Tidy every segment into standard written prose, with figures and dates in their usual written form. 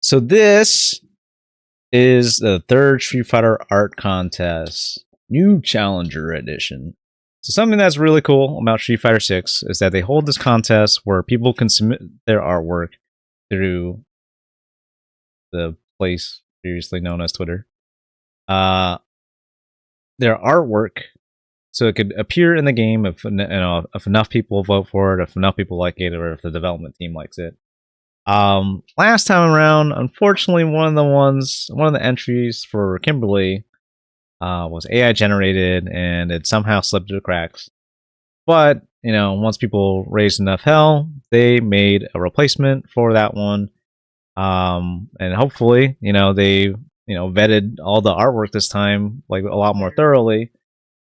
So this is the third Street Fighter art contest, new Challenger edition. So something that's really cool about Street Fighter 6 is that they hold this contest where people can submit their artwork through the place previously known as Twitter. Uh, their artwork, so it could appear in the game if enough people vote for it, if enough people like it, or if the development team likes it. Last time around, unfortunately, one of the entries for Kimberly was AI generated, and it somehow slipped through the cracks. But once people raised enough hell, they made a replacement for that one. And hopefully, they vetted all the artwork this time like a lot more thoroughly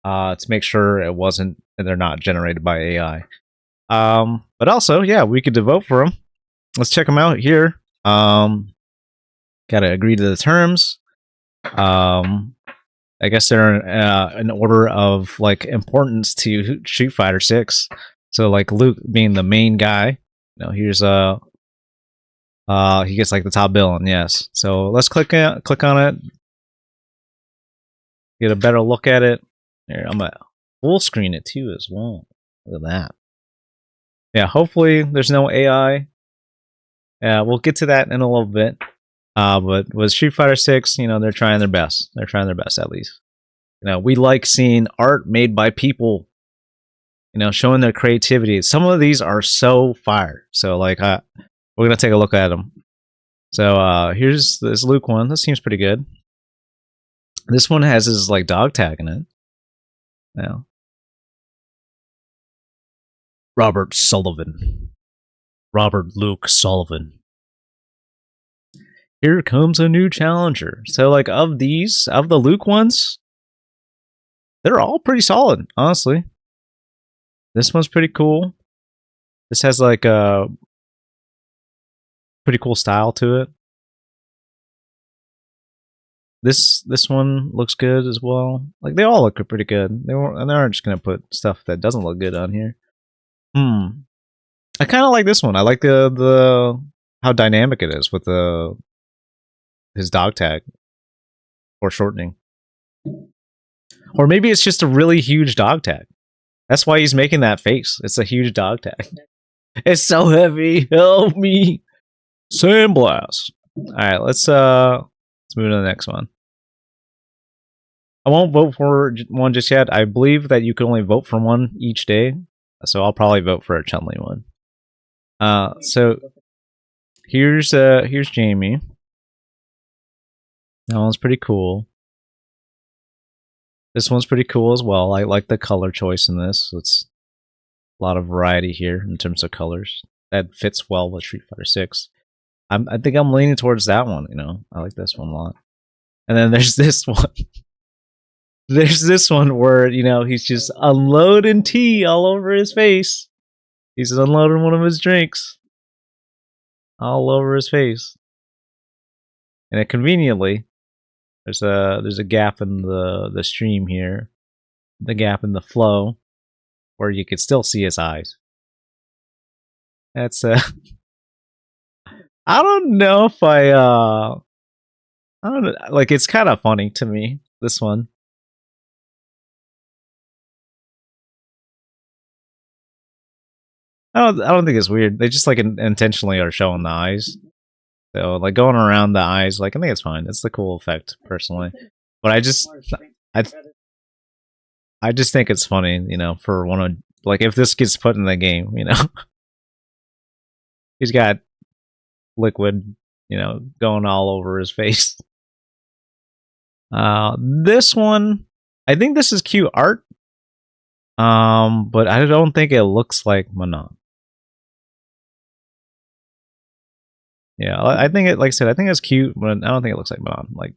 to make sure they're not generated by AI. But also, yeah, we could vote for them. Let's check them out here. Gotta agree to the terms. I guess they're in order of like importance to Street Fighter 6. So like Luke being the main guy, here's he gets like the top villain, yes. So let's click on it, get a better look at it. Here, I'm gonna full screen it too as well. Look at that. Yeah, hopefully there's no AI. Yeah, we'll get to that in a little bit. But with Street Fighter 6, they're trying their best. They're trying their best at least. We like seeing art made by people, showing their creativity. Some of these are so fire. So like we're gonna take a look at them. So here's this Luke one. This seems pretty good. This one has his like dog tag in it. Yeah. Robert Sullivan. Robert Luke Sullivan. Here comes a new challenger. So like of the Luke ones, they're all pretty solid, honestly. This one's pretty cool. This has like a pretty cool style to it. This one looks good as well. Like they all look pretty good. They aren't just gonna put stuff that doesn't look good on here. I kind of like this one. I like the how dynamic it is with his dog tag or shortening. Or maybe it's just a really huge dog tag. That's why he's making that face. It's a huge dog tag. It's so heavy. Help me. Sandblast. All right, let's move to the next one. I won't vote for one just yet. I believe that you can only vote for one each day, so I'll probably vote for a Chun-Li one. So here's Jamie. That one's pretty cool. This one's pretty cool as well. I like the color choice in this. It's a lot of variety here in terms of colors. That fits well with Street Fighter 6. I think I'm leaning towards that one. I like this one a lot. And then there's this one. There's this one where he's just unloading tea all over his face. He's unloading one of his drinks all over his face, and it conveniently there's a gap in the stream here, the gap in the flow, where you could still see his eyes. That's I don't know if I don't know, like it's kind of funny to me, this one. I don't think it's weird. They just like intentionally are showing the eyes. So like going around the eyes, like I think it's fine. It's the cool effect personally. But I I just think it's funny, for one of like if this gets put in the game, he's got liquid, going all over his face. This one, I think this is cute art. But I don't think it looks like Manon. Yeah, I think it, like I said, I think it's cute, but I don't think it looks like Manon. Like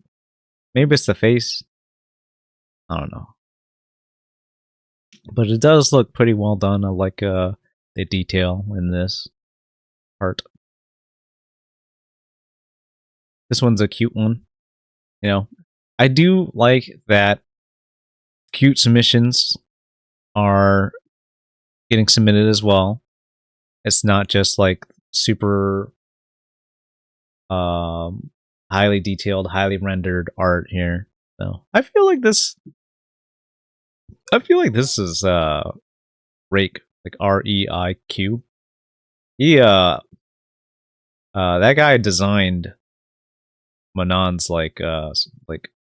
maybe it's the face. I don't know. But it does look pretty well done. I like the detail in this art. This one's a cute one. I do like that cute submissions are getting submitted as well. It's not just like super Um, highly detailed, highly rendered art here. So I feel like this. I feel like this is Rake, like Reiq. He that guy designed Manon's like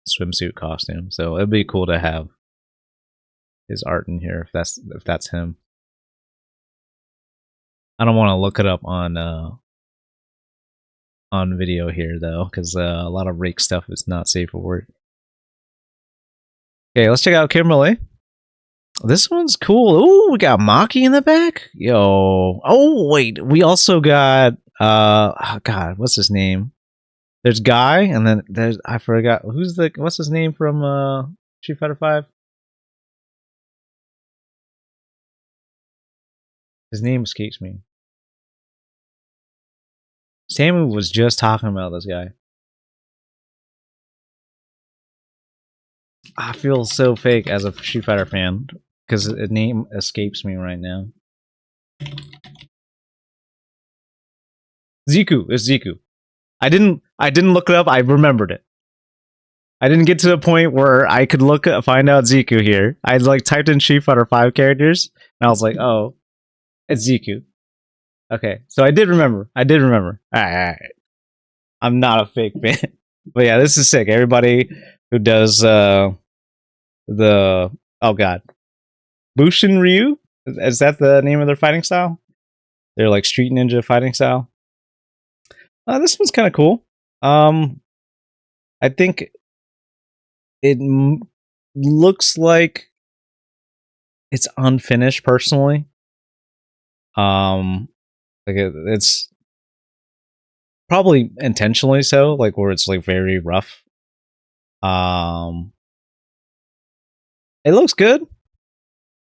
swimsuit costume. So it'd be cool to have his art in here if that's him. I don't want to look it up on video here though, because a lot of Rake stuff is not safe for work. Okay, let's check out Kimberly. This one's cool. Ooh, we got Maki in the back. Yo. Oh wait, we also got oh God, what's his name? There's Guy, and then there's I forgot what's his name from Street Fighter Five. His name escapes me. Samu was just talking about this guy. I feel so fake as a Street Fighter fan because the name escapes me right now. Ziku. It's Ziku. I didn't look it up. I remembered it. I didn't get to the point where I could find out Ziku here. I like typed in Street Fighter 5 characters and I was like, oh, it's Ziku. Okay, so I did remember. All right. I'm not a fake fan, but yeah, this is sick. Everybody who does the oh god, Bushin Ryu, is that the name of their fighting style? They're like street ninja fighting style. This one's kind of cool. I think it looks like it's unfinished personally. Like it's probably intentionally so, like where it's like very rough. It looks good,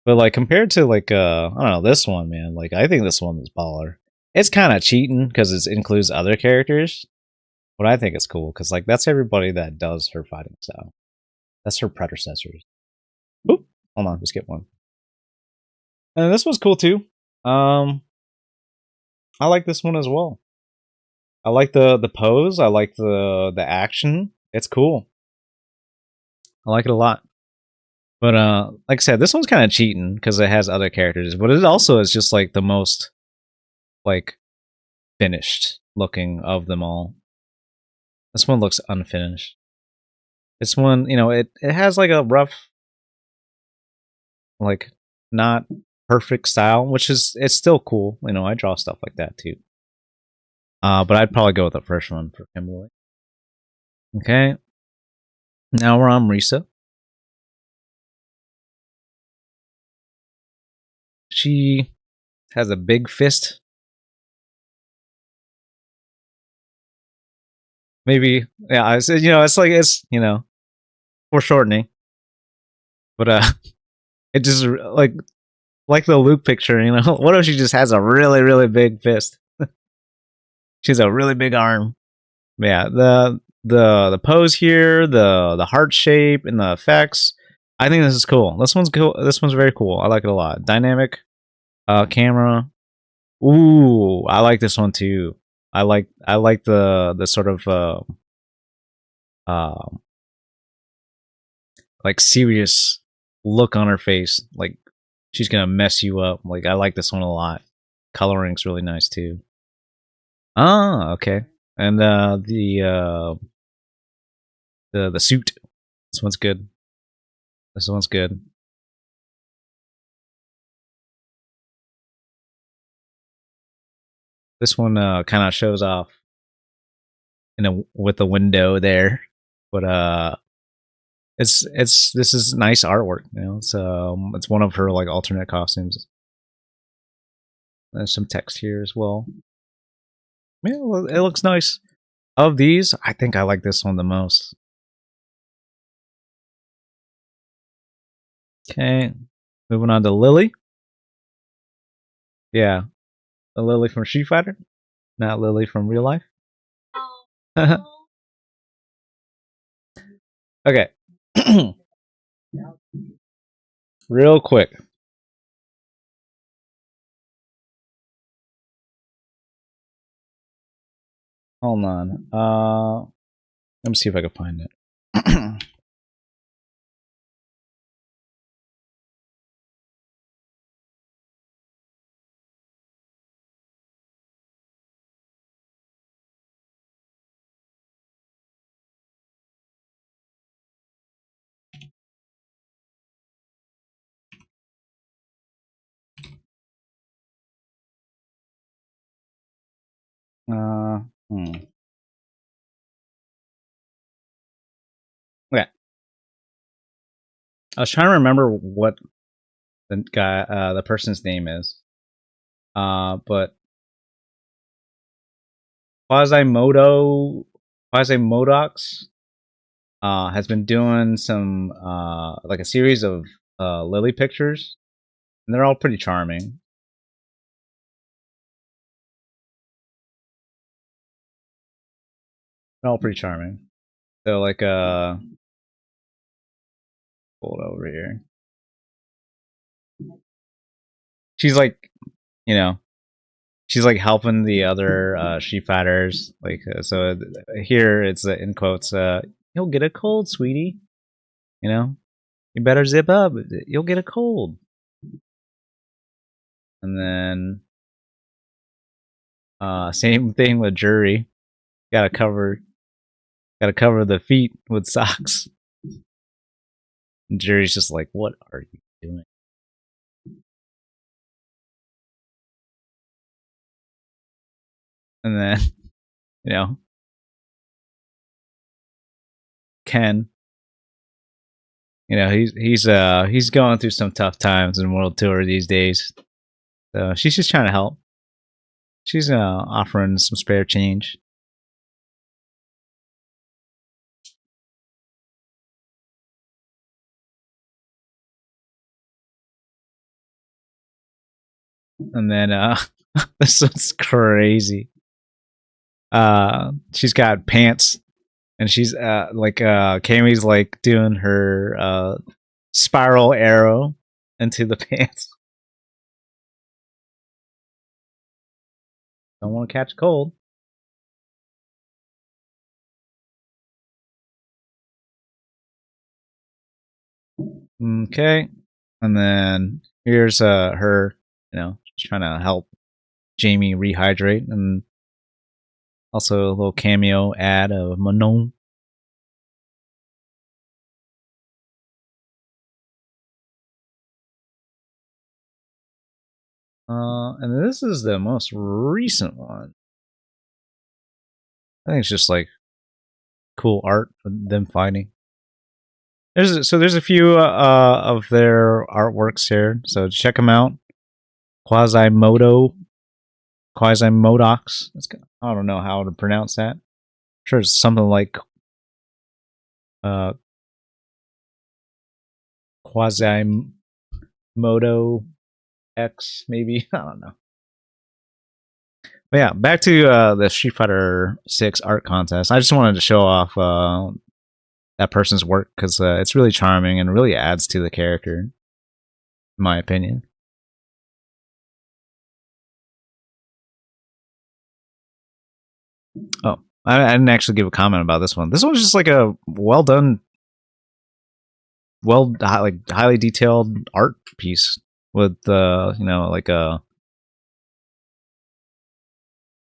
but like compared to like I don't know, this one, man, like I think this one is baller. It's kind of cheating because it includes other characters, but I think it's cool because like that's everybody that does her fighting style. That's her predecessors. Oop, hold on, just get one. And this one's cool too. I like this one as well. I like the pose. I like the action. It's cool. I like it a lot. But like I said, this one's kind of cheating because it has other characters, but it also is just like the most like finished looking of them all. This one looks unfinished. This one, you know, it has like a rough, like not perfect style, which is it's still cool. You know, I draw stuff like that too. But I'd probably go with the first one for Kimberly. Okay. Now we're on Risa. She has a big fist. Maybe, yeah. It's, you know, it's foreshortening, but it just like the Luke picture. You know, what if she just has a really really big fist? She's a really big arm. Yeah, the pose here, the heart shape, and the effects. I think this is cool. This one's cool. This one's very cool. I like it a lot. Dynamic camera. Ooh, I like this one too. I like the sort of uh, like serious look on her face. Like she's gonna mess you up. Like I like this one a lot. Coloring's really nice too. Ah, okay. And the suit. This one's good. This one's good. This one kind of shows off with the window there, but it's this is nice artwork. You know, it's one of her like alternate costumes. There's some text here as well. Yeah, well, it looks nice. Of these, I think I like this one the most. Okay, moving on to Lily. Yeah, the Lily from Street Fighter, not Lily from real life. Okay, real quick. Hold on. Let me see if I can find it. uh, hmm. Okay. I was trying to remember what the person's name is. But Quasimodox has been doing some like a series of lily pictures, and they're all pretty charming. They're all pretty charming. So like hold over here. She's like, you know, she's like helping the other sheep fighters. Like here it's in quotes. You'll get a cold, sweetie. You know, you better zip up. You'll get a cold. And then same thing with jury. Gotta cover the feet with socks. And jury's just like, what are you doing? And then you know, Ken. He's going through some tough times in World Tour these days. So she's just trying to help. She's offering some spare change. And then this one's crazy. She's got pants, and she's Cammy's like doing her spiral arrow into the pants. Don't want to catch a cold. Okay, and then here's her, just trying to help Jamie rehydrate, and also a little cameo ad of Manon. And this is the most recent one. I think it's just like cool art of them fighting. There's a few of their artworks here, so check them out. Quasimodox. I don't know how to pronounce that. I'm sure it's something like uh, Quasimodo X, maybe. I don't know. But yeah, back to the Street Fighter 6 art contest. I just wanted to show off that person's work because it's really charming and really adds to the character, in my opinion. Oh, I didn't actually give a comment about this one. This one's just like a well done, highly detailed art piece with like a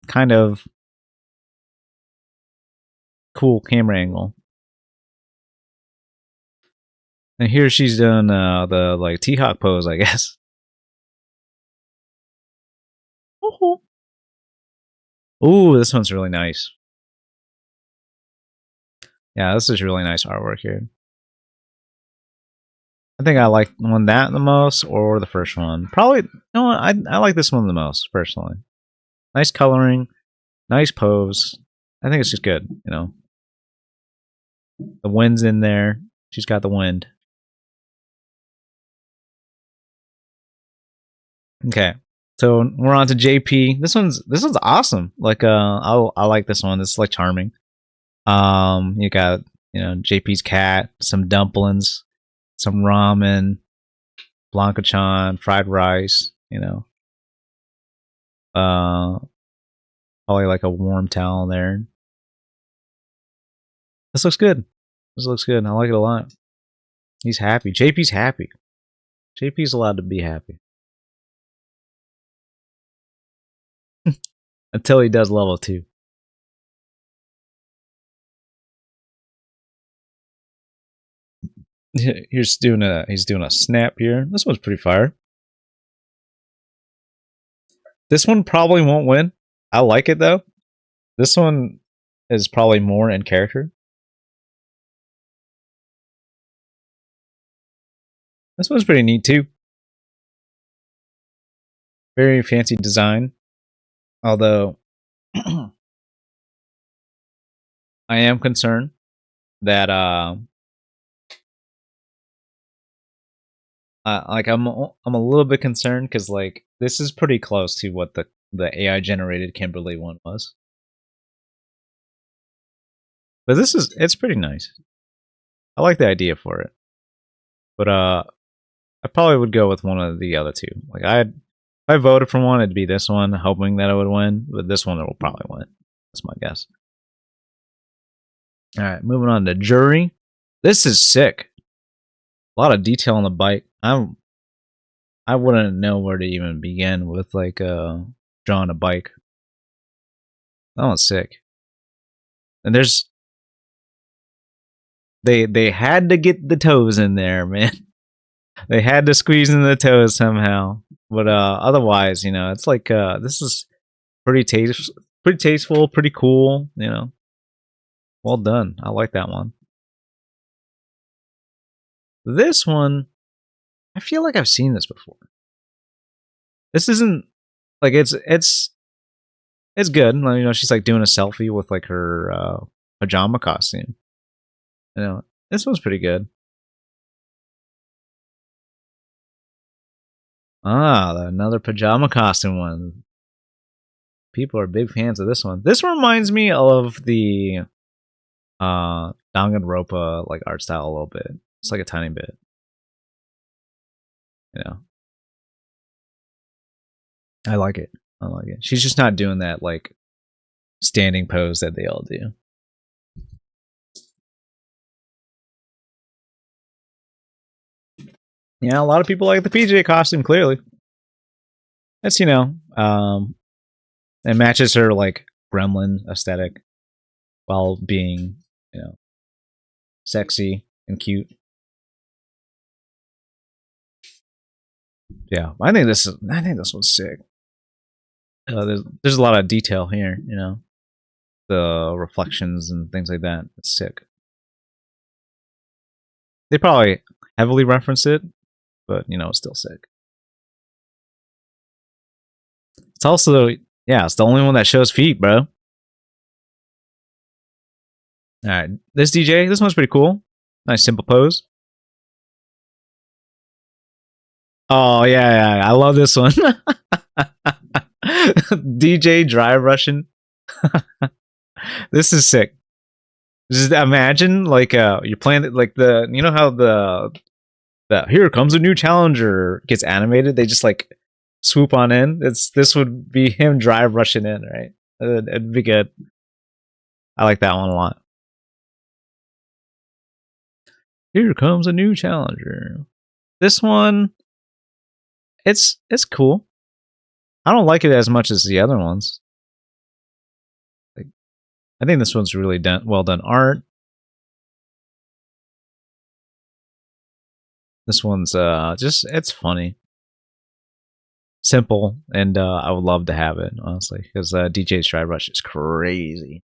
kind of cool camera angle. And here she's doing the like T-Hawk pose, I guess. Ooh, this one's really nice. Yeah, this is really nice artwork here. I think I like one that the most, or the first one. Probably, I like this one the most personally. Nice coloring, nice pose. I think it's just good. The wind's in there. She's got the wind. Okay, so we're on to JP. This one's awesome. Like I like this one. It's like charming. You got JP's cat, some dumplings, some ramen, Blanca-chan, fried rice. Uh, Probably like a warm towel there. This looks good. This looks good. I like it a lot. He's happy. JP's happy. JP's allowed to be happy. Until he does level 2. He's doing a snap here. This one's pretty fire. This one probably won't win. I like it though. This one is probably more in character. This one's pretty neat too. Very fancy design. Although I am concerned that like I'm a little bit concerned because like this is pretty close to what the AI generated Kimberly one was. But it's pretty nice. I like the idea for it. But I probably would go with one of the other two. Like if I voted for one, it'd be this one, hoping that it would win. But this one, it will probably win. That's my guess. All right, moving on to jury. This is sick. A lot of detail on the bike. I wouldn't know where to even begin with like drawing a bike. That one's sick. And they had to get the toes in there, man. They had to squeeze in the toes somehow. But otherwise, it's like this is pretty tasteful, pretty cool, Well done. I like that one. This one, I feel like I've seen this before. This isn't like it's good. She's like doing a selfie with like her pajama costume. This one's pretty good. Another pajama costume one. People are big fans of this one. This reminds me of the Danganronpa like art style a little bit. It's like a tiny bit. I like it. She's just not doing that like standing pose that they all do. Yeah, a lot of people like the PJ costume, clearly. That's, it matches her like gremlin aesthetic while being, sexy and cute. Yeah, I think this one's sick. There's a lot of detail here, the reflections and things like that. It's sick. They probably heavily reference it, but it's still sick. It's also it's the only one that shows feet, bro. All right, this DJ, this one's pretty cool. Nice simple pose. Oh yeah, I love this one. DJ dry Russian. This is sick. Just imagine like you're playing like how the here comes a new challenger gets animated. They just like swoop on in. This would be him dry rushing in, right? It'd be good. I like that one a lot. Here comes a new challenger. This one, it's cool. I don't like it as much as the other ones. Like, I think this one's really well done art. This one's just it's funny, simple, and I would love to have it honestly because DJ's Dry Rush is crazy.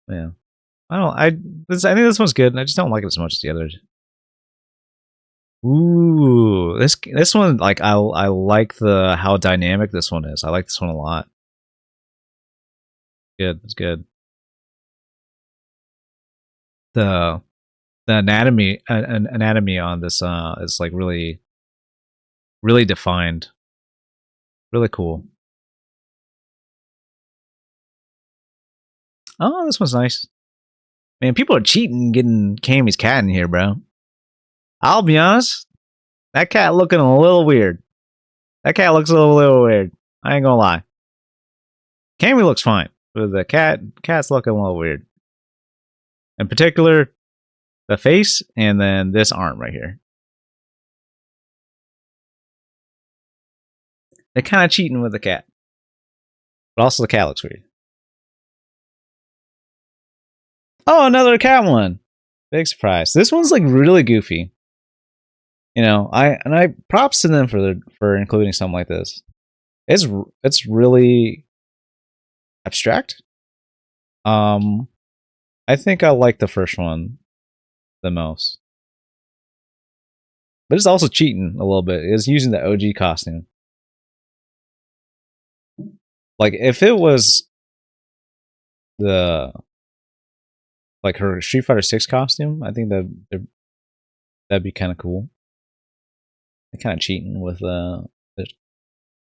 Yeah, I think this one's good. I just don't like it as much as the others. Ooh, this one like I like how dynamic this one is. I like this one a lot. Good, it's good. The anatomy on this is like really defined. Really cool. Oh, this one's nice. Man, people are cheating getting Cammy's cat in here, bro. I'll be honest. That cat looking a little weird. That cat looks a little weird. I ain't gonna lie. Cammy looks fine, but the cat's looking a little weird. In particular, the face and then this arm right here. They're kind of cheating with the cat, but also the cat looks weird. Oh, another cat one! Big surprise. This one's like really goofy. You know, I props to them for including something like this. It's really abstract. I think I like the first one the most. But it's also cheating a little bit. It's using the OG costume. Like if it was the like her Street Fighter 6 costume, I think that'd be kind of cool. They're kind of cheating with the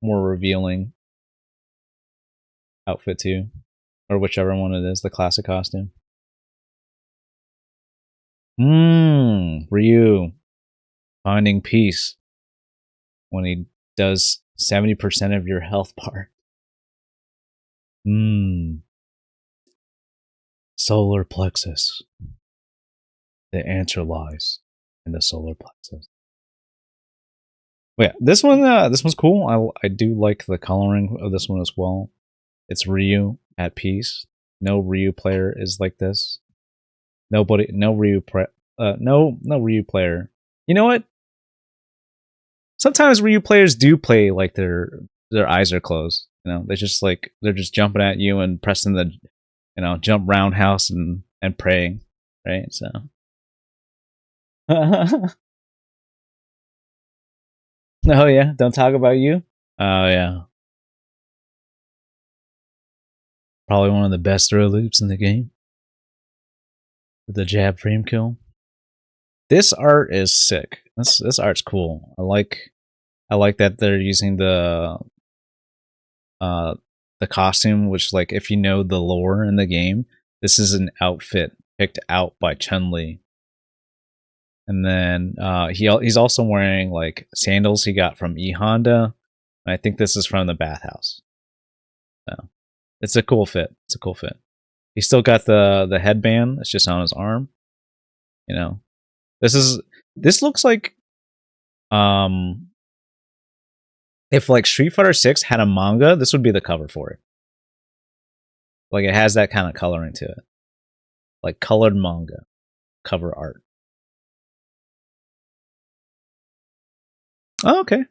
more revealing outfit too, or whichever one it is, the classic costume. Ryu finding peace when he does 70% of your health bar. Solar plexus. The answer lies in the solar plexus. But yeah, this one's cool. I do like the coloring of this one as well. It's Ryu at peace. No Ryu player is like this. No Ryu player. You know what? Sometimes Ryu players do play like their eyes are closed. You know, they're just jumping at you and pressing the, jump roundhouse and praying, right? So. Oh yeah, don't talk about you. Oh yeah. Probably one of the best throw loops in the game. With the jab frame kill. This art is sick. This art's cool. I like that they're using the costume, which, like, if you know the lore in the game, this is an outfit picked out by Chun-Li. And then he's also wearing like sandals he got from E Honda. And I think this is from the bathhouse. So it's a cool fit. It's a cool fit. He's still got the headband. It's just on his arm. You know, this looks like if like Street Fighter 6 had a manga, this would be the cover for it. Like it has that kind of coloring to it. Like colored manga cover art. Oh, okay.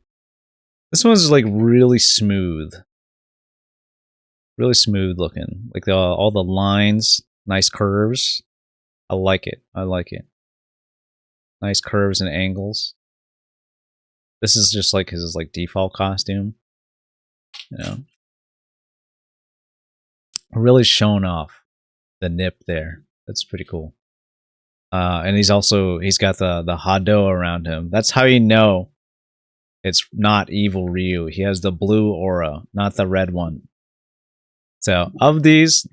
This one's like really smooth. Really smooth looking. Like all the lines, nice curves. I like it. I like it. Nice curves and angles. This is just like his like default costume. You know. Really showing off the nip there. That's pretty cool. And he's got the Hado around him. That's how you know it's not evil Ryu. He has the blue aura, not the red one. So of these,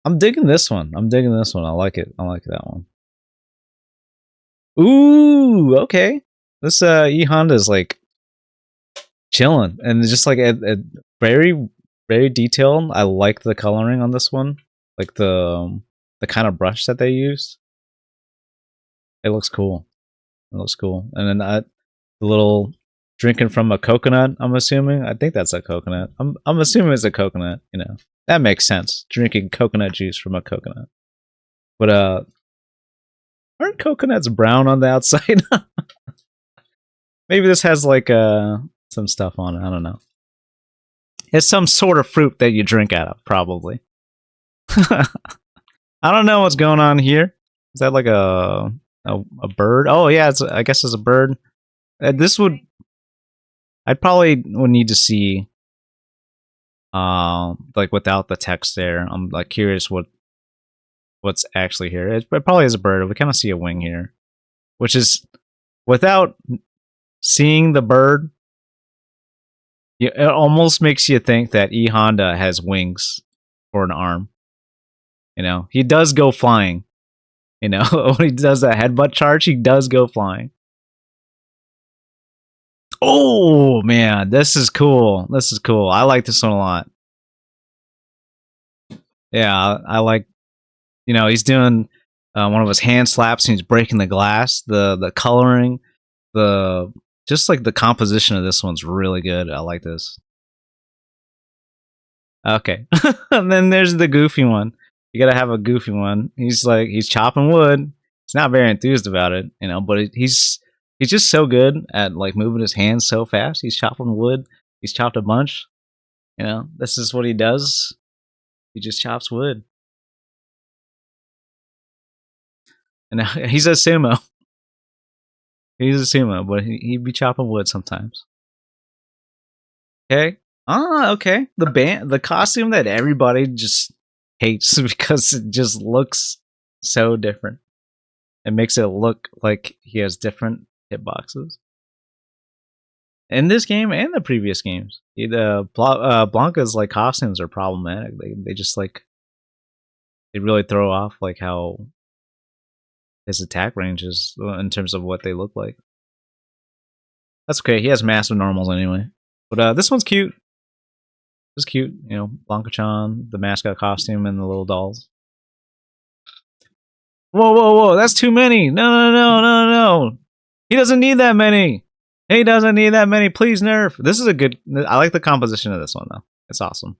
I'm digging this one. I like it. I like that one. Ooh, okay. This E Honda is like chilling and just like a very, very detailed. I like the coloring on this one, like the kind of brush that they used. It looks cool. It looks cool. And then the little drinking from a coconut. I'm assuming. I think that's a coconut. I'm assuming it's a coconut. You know, that makes sense. Drinking coconut juice from a coconut. But aren't coconuts brown on the outside? Maybe this has like some stuff on it. I don't know. It's some sort of fruit that you drink out of, probably. I don't know what's going on here. Is that like a bird? Oh yeah, I guess it's a bird. I'd probably would need to see like without the text there. I'm like curious what's actually here. It probably is a bird. We kind of see a wing here, which is without seeing the bird, it almost makes you think that E Honda has wings or an arm. You know, he does go flying. You know, when he does that headbutt charge, he does go flying. Oh man, this is cool. This is cool. I like this one a lot. Yeah, I like, he's doing one of his hand slaps and he's breaking the glass. The coloring, the just like the composition of this one's really good. I like this. Okay, and then there's the goofy one. You gotta have a goofy one. He's chopping wood. He's not very enthused about it, but he's just so good at like moving his hands so fast. He's chopping wood. He's chopped a bunch. This is what he does. He just chops wood, and he's a sumo. He's a sumo, but he be chopping wood sometimes. Okay. Okay. The costume that everybody just hates because it just looks so different. It makes it look like he has different hitboxes. In this game and the previous games, Blanca's like costumes are problematic. They just like they really throw off like how his attack range is in terms of what they look like. That's okay. He has massive normals anyway. But this one's cute. It's cute, Blanca-chan, the mascot costume, and the little dolls. Whoa, whoa, whoa! That's too many. No, no, no, no, no. He doesn't need that many. He doesn't need that many. Please nerf. This is a good. I like the composition of this one though. It's awesome.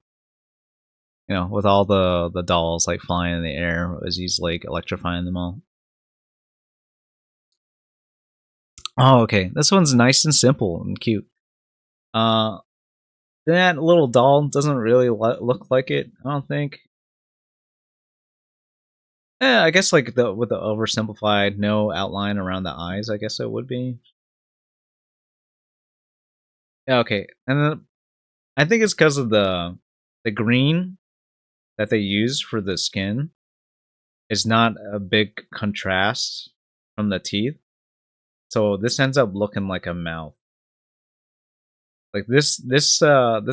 With all the dolls like flying in the air as he's like electrifying them all. Oh, okay. This one's nice and simple and cute. That little doll doesn't really look like it. I don't think. I guess like with the oversimplified, no outline around the eyes. I guess it would be. Yeah, okay, and then I think it's because of the green that they use for the skin is not a big contrast from the teeth, so this ends up looking like a mouth. Like this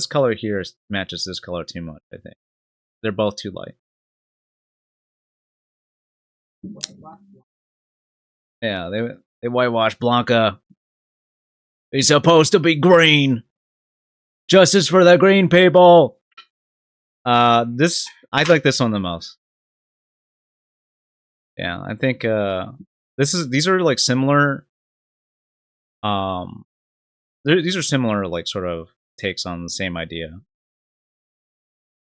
color here matches this color too much. I think they're both too light. Yeah, they whitewashed Blanca. He's supposed to be green. Justice for the green people. This I like this one the most. Yeah, I think these are like similar. Um, these are similar like sort of takes on the same idea.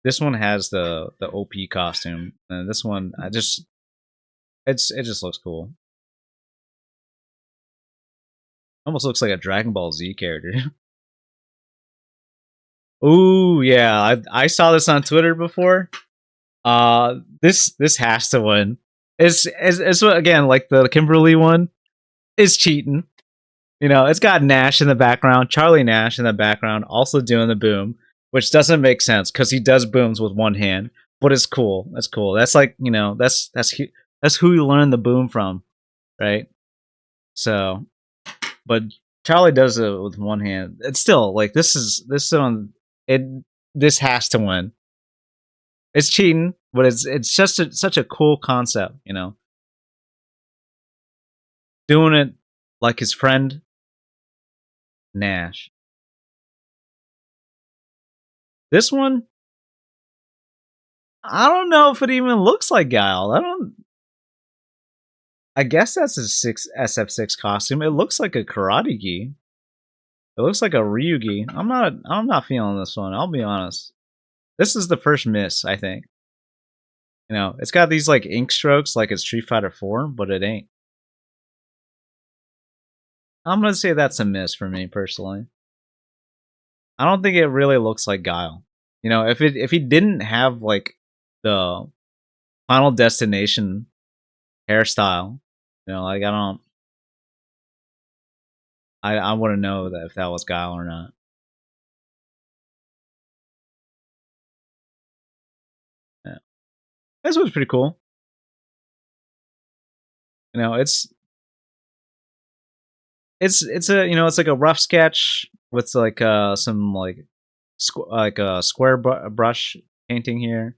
This one has the OP costume, and this one it just looks cool. Almost looks like a Dragon Ball Z character. Ooh, yeah, I saw this on Twitter before. This has to win. It's again like the Kimberly one. Is cheating. It's got Nash in the background, Charlie Nash in the background, also doing the boom, which doesn't make sense because he does booms with one hand. But it's cool. That's cool. That's like that's who you learn the boom from, right? So, but Charlie does it with one hand. It's still like this one. This has to win. It's cheating, but it's just such a cool concept, doing it like his friend Nash. This one, I don't know if it even looks like Guile. I guess that's a SF6 costume. It looks like a karate gi. It looks like a Ryugi. I'm not feeling this one. I'll be honest. This is the first miss, I think. It's got these like ink strokes like it's Street Fighter 4, but it ain't. I'm gonna say that's a miss for me personally. I don't think it really looks like Guile. If he didn't have like the Final Destination hairstyle, like I wouldn't know that if that was Guile or not. Yeah. This was pretty cool. It's it's like a rough sketch with like some like like a square brush painting here.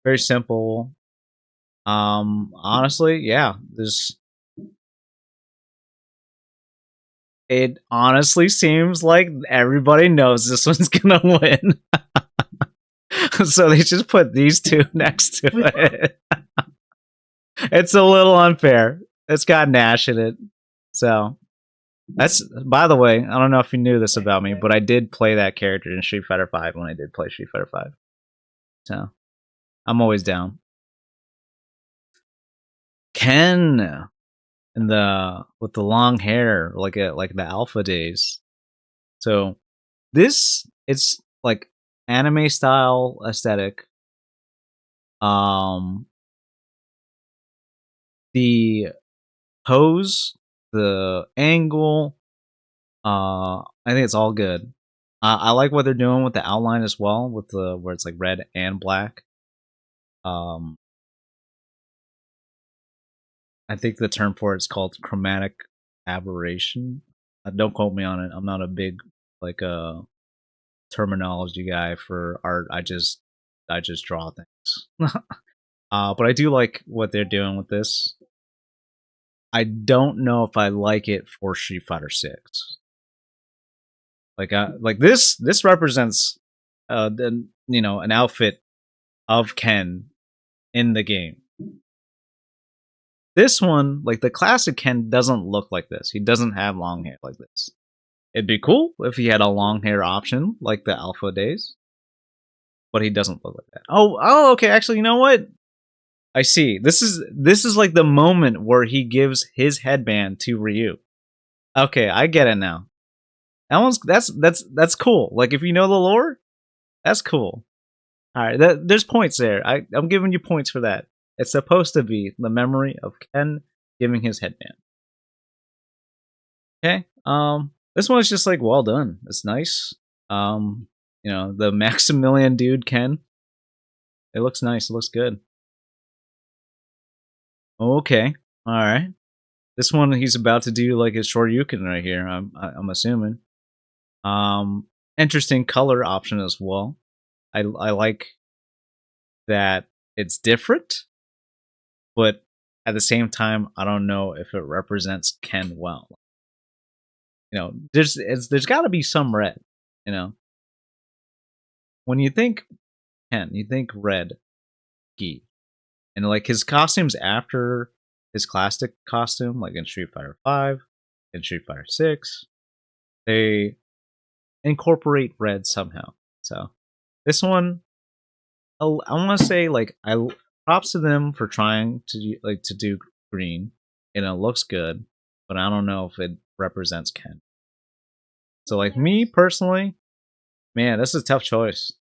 Very simple. Honestly, yeah, it honestly seems like everybody knows this one's gonna win. So they just put these two next to it. It's a little unfair. It's got Nash in it. So that's, by the way, I don't know if you knew this about me, but I did play that character in Street Fighter V when I did play Street Fighter V. So I'm always down. Ken in the with the long hair, like the alpha days. So this, it's like anime style aesthetic. Um the pose, the angle, I think it's all good. I like what they're doing with the outline as well, with the where it's like red and black. Um, I think the term for it is called chromatic aberration. Don't quote me on it. I'm not a big like terminology guy for art. I just draw things. But I do like what they're doing with this. I don't know if I like it for Street Fighter 6. Like this represents an outfit of Ken in the game. This one, like the classic Ken, doesn't look like this. He doesn't have long hair like this. It'd be cool if he had a long hair option like the Alpha days, but he doesn't look like that. Okay. Actually, you know what? I see. This is like the moment where he gives his headband to Ryu. Okay, I get it now. That's cool. Like if you know the lore, that's cool. All right, there's points there. I'm giving you points for that. It's supposed to be the memory of Ken giving his headband. Okay. This one's just like well done. It's nice. The Maximilian dude Ken. It looks nice. It looks good. Okay. All right. This one he's about to do like his Shoryuken right here. I'm assuming. Interesting color option as well. I like that it's different, but at the same time, I don't know if it represents Ken well. There's got to be some red. When you think Ken, you think red, gi, and like his costumes after his classic costume, like in Street Fighter V, in Street Fighter 6, they incorporate red somehow. So this one, I want to say like I props to them for trying to do green, and it looks good, but I don't know if it represents Ken. So like me personally, man, this is a tough choice.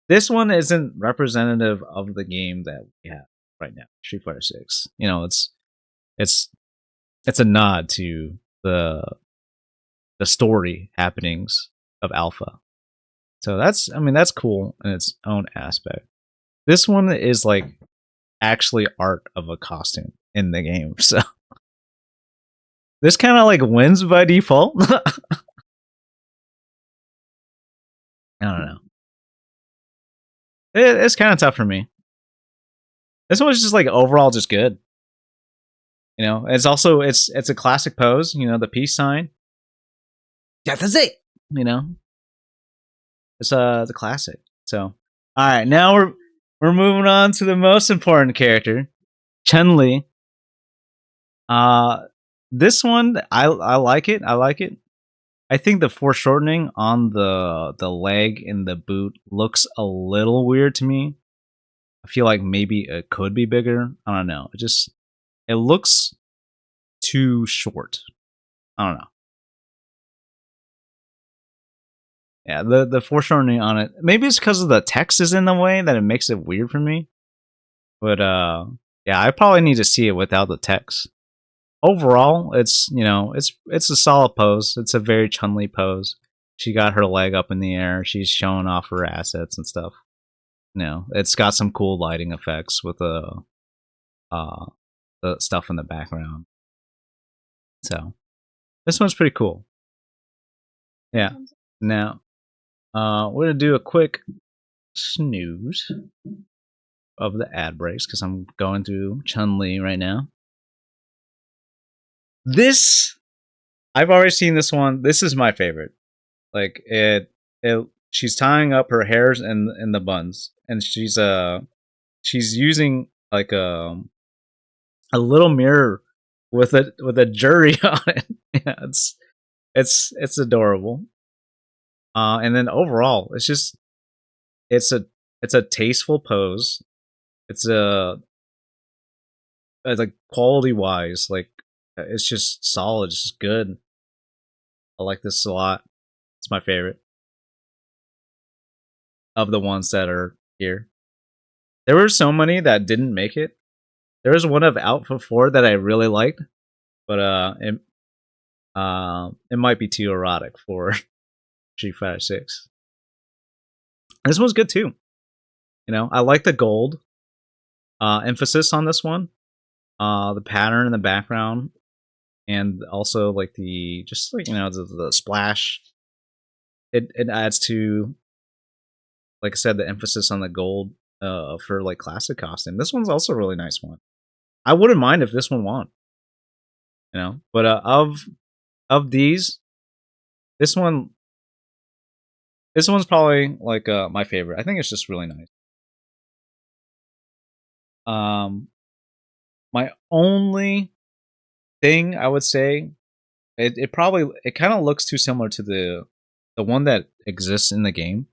This one isn't representative of the game that we have right now, Street Fighter 6. It's it's a nod to the story happenings of Alpha. So that's cool in its own aspect. This one is like actually art of a costume in the game. So this kind of like wins by default. I don't know. It's kind of tough for me. This one's just like overall just good. It's also it's a classic pose. The peace sign. Yeah, that's it. It's the classic. So, all right, now we're moving on to the most important character, Chun Li. This one I like it. I like it. I think the foreshortening on the leg in the boot looks a little weird to me. I feel like maybe it could be bigger. I don't know. It looks too short. I don't know. Yeah, the foreshortening on it. Maybe it's because of the text is in the way that it makes it weird for me. But yeah, I probably need to see it without the text. Overall, it's a solid pose. It's a very Chun-Li pose. She got her leg up in the air. She's showing off her assets and stuff. It's got some cool lighting effects with the stuff in the background. So this one's pretty cool. Yeah. Now, we're gonna do a quick snooze of the ad breaks because I'm going through Chun-Li right now. I've already seen this one. This is my favorite. Like she's tying up her hairs in the buns, and she's using like a little mirror with a jury on it. Yeah, it's adorable. And then overall, it's a it's a tasteful pose. It's like quality wise, like it's just solid. It's just good. I like this a lot. It's my favorite of the ones that are here. There were so many that didn't make it. There was one of Outfit 4 that I really liked, but it might be too erotic for Street Fighter 6. This one's good too. You know, I like the gold emphasis on this one. The pattern in the background, and also like the just like the splash. It adds to, like I said, the emphasis on the gold for like classic costume. This one's also a really nice one. I wouldn't mind if this one won. You know, but of these, this one this one's probably like my favorite. I think it's just really nice. Um, my only thing I would say, it probably it kind of looks too similar to the one that exists in the game.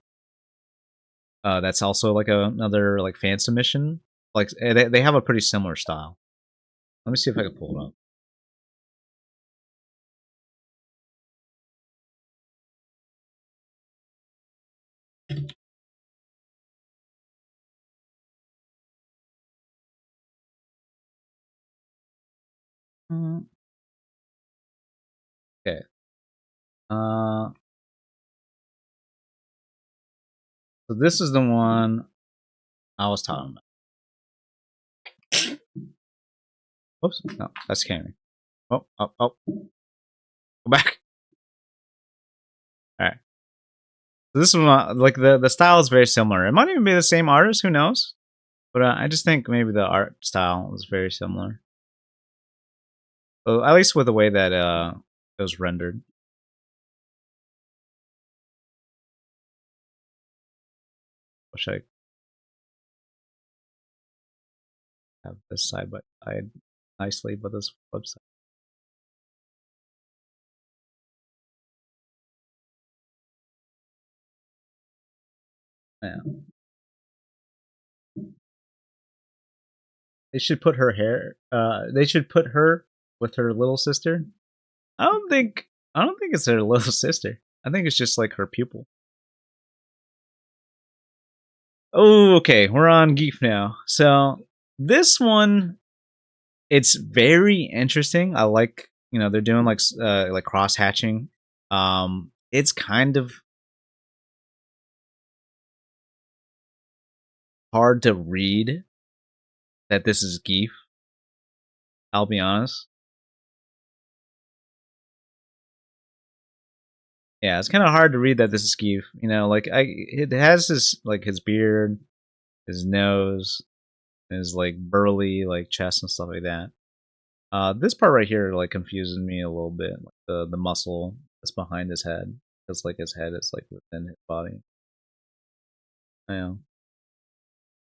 That's also like another like fan submission. Like they have a pretty similar style. Let me see if I can pull it up. Okay. Uh, so this is the one I was talking about. Oops, no, that's Cammy. Oh, go back. All right. So this one, like the style is very similar. It might even be the same artist. Who knows? But I just think maybe the art style is very similar. Well, at least with the way that it was rendered. Wish I have this side by side nicely, but this website. Yeah. They should put her hair. They should put her with her little sister. I don't think. I don't think it's her little sister. I think it's just like her pupil. Oh, okay. We're on Geef now. So this one, it's very interesting. I like, they're doing like cross hatching. It's kind of hard to read that this is Geef. I'll be honest. Yeah, it's kind of hard to read that this is Geef. Like it has this like his beard, his nose, his like burly like chest and stuff like that. This part right here like confuses me a little bit. Like the muscle that's behind his head, because like his head is like within his body. Yeah,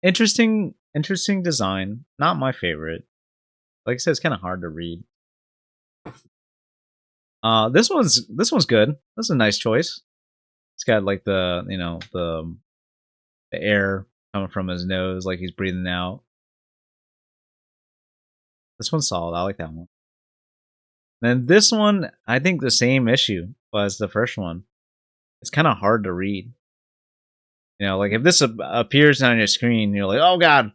interesting design. Not my favorite. Like I said, it's kind of hard to read. This one's good. This is a nice choice. It's got like the air coming from his nose, like he's breathing out. This one's solid. I like that one. And this one, I think the same issue as the first one. It's kind of hard to read. Like if this appears on your screen, you're like, oh god.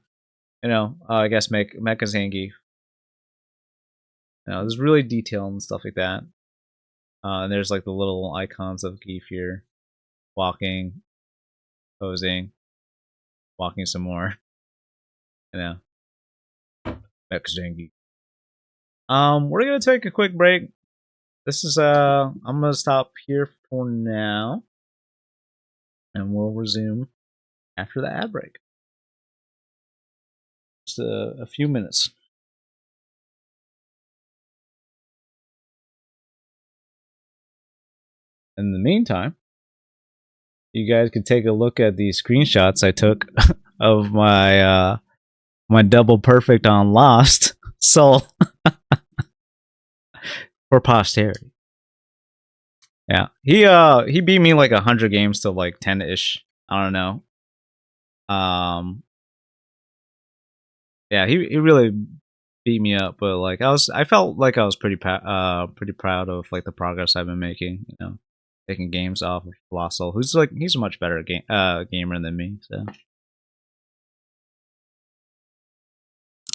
I guess Mecha Zangief. There's really detail and stuff like that. And there's like the little icons of Geef here, walking, posing, walking some more. You know, Mecha Zangief. We're gonna take a quick break. This is I'm gonna stop here for now, and we'll resume after the ad break. Just a few minutes. In the meantime, you guys could take a look at the screenshots I took of my my double perfect on Lost Soul for posterity. Yeah, he beat me like 100 games to like 10-ish. I don't know. Yeah, he really beat me up, but like I felt like I was pretty proud of like the progress I've been making. You know, taking games off of Lost Soul, who's like he's a much better gamer than me. So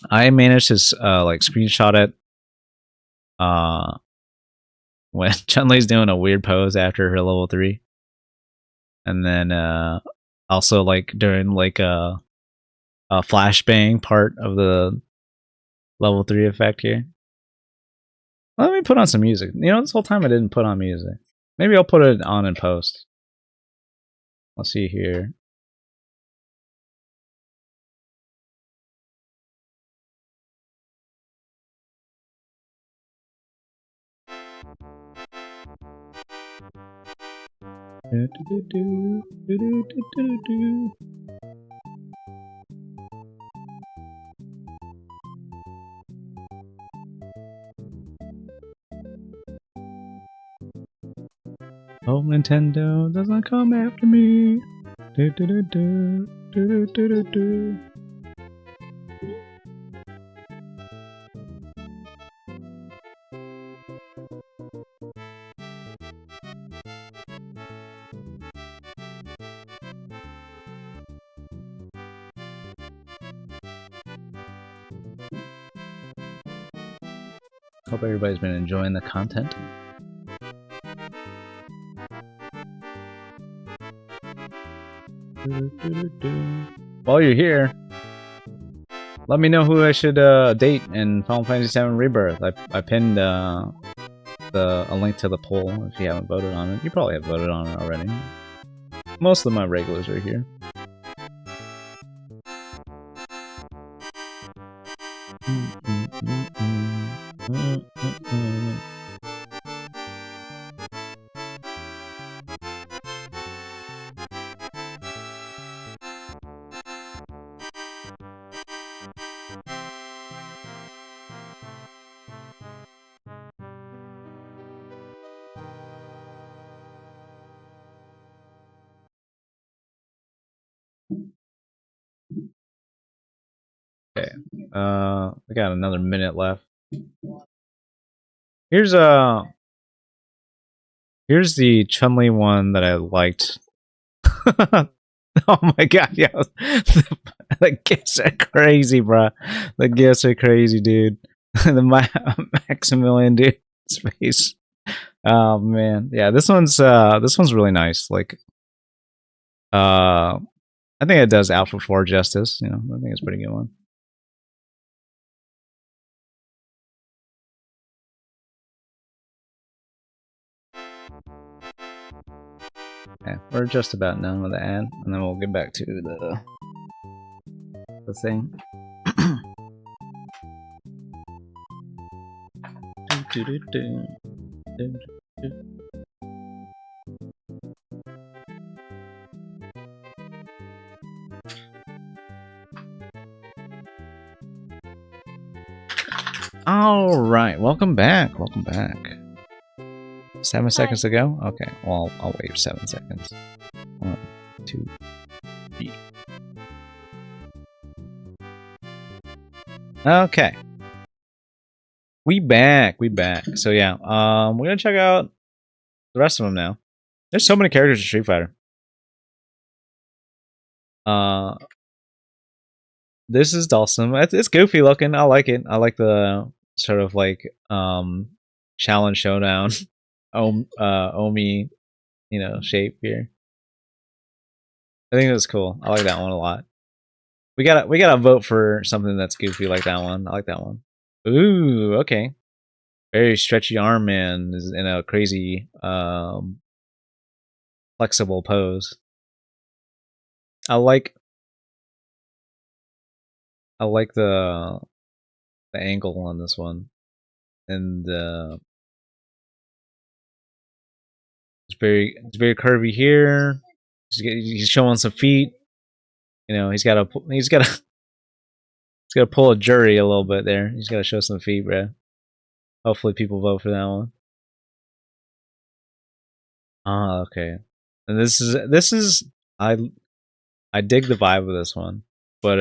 I managed to like screenshot it when Chun Li's doing a weird pose after her level 3, and then also like during like a flashbang part of the level 3 effect here. Let me put on some music. You know, this whole time I didn't put on music. Maybe I'll put it on in post. Let's see here. Oh, Nintendo doesn't come after me. Hope everybody's been enjoying the content. While you're here, let me know who I should date in Final Fantasy VII Rebirth. I pinned a link to the poll if you haven't voted on it. You probably have voted on it already. Most of my regulars are here. Okay, we got another minute left. Here's the Chun-Li one that I liked. Oh my god, yeah. The gifts are crazy, bro. The gifts are crazy, dude. The Maximilian dude's face. Oh man. Yeah, this one's really nice. Like I think it does Alpha 4 justice, you know. I think it's a pretty good one. Yeah, we're just about done with the ad, and then we'll get back to the thing. All right, welcome back. Welcome back. 7 seconds to go? Okay, well, I'll wait 7 seconds. 1, 2, 3. Okay. We back. So yeah, we're gonna check out the rest of them now. There's so many characters in Street Fighter. This is Dawson. It's goofy looking. I like it. I like the sort of like challenge showdown Omi, you know, shape here. I think that's cool. I like that one a lot. We gotta vote for something that's goofy like that one. I like that one. Ooh, okay. Very stretchy arm man is in a crazy flexible pose. I like the angle on this one, and it's very curvy here. He's showing some feet. You know, he's got to pull a jury a little bit there. He's got to show some feet, bro. Hopefully, people vote for that one. Ah, okay. And this is I I dig the vibe of this one, but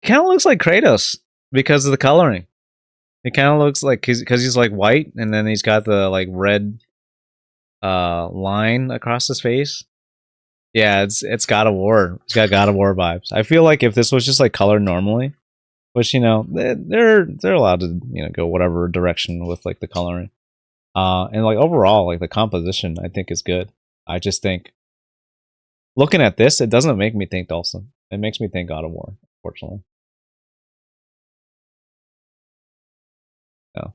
kind of looks like Kratos because of the coloring. It kind of looks like because he's like white, and then he's got the like red line across his face. Yeah, it's God of War. It's got God of War vibes. I feel like if this was just like colored normally, which they're allowed to go whatever direction with like the coloring. And like overall, like the composition, I think is good. I just think looking at this, it doesn't make me think Dawson. It makes me think God of War. Unfortunately, no.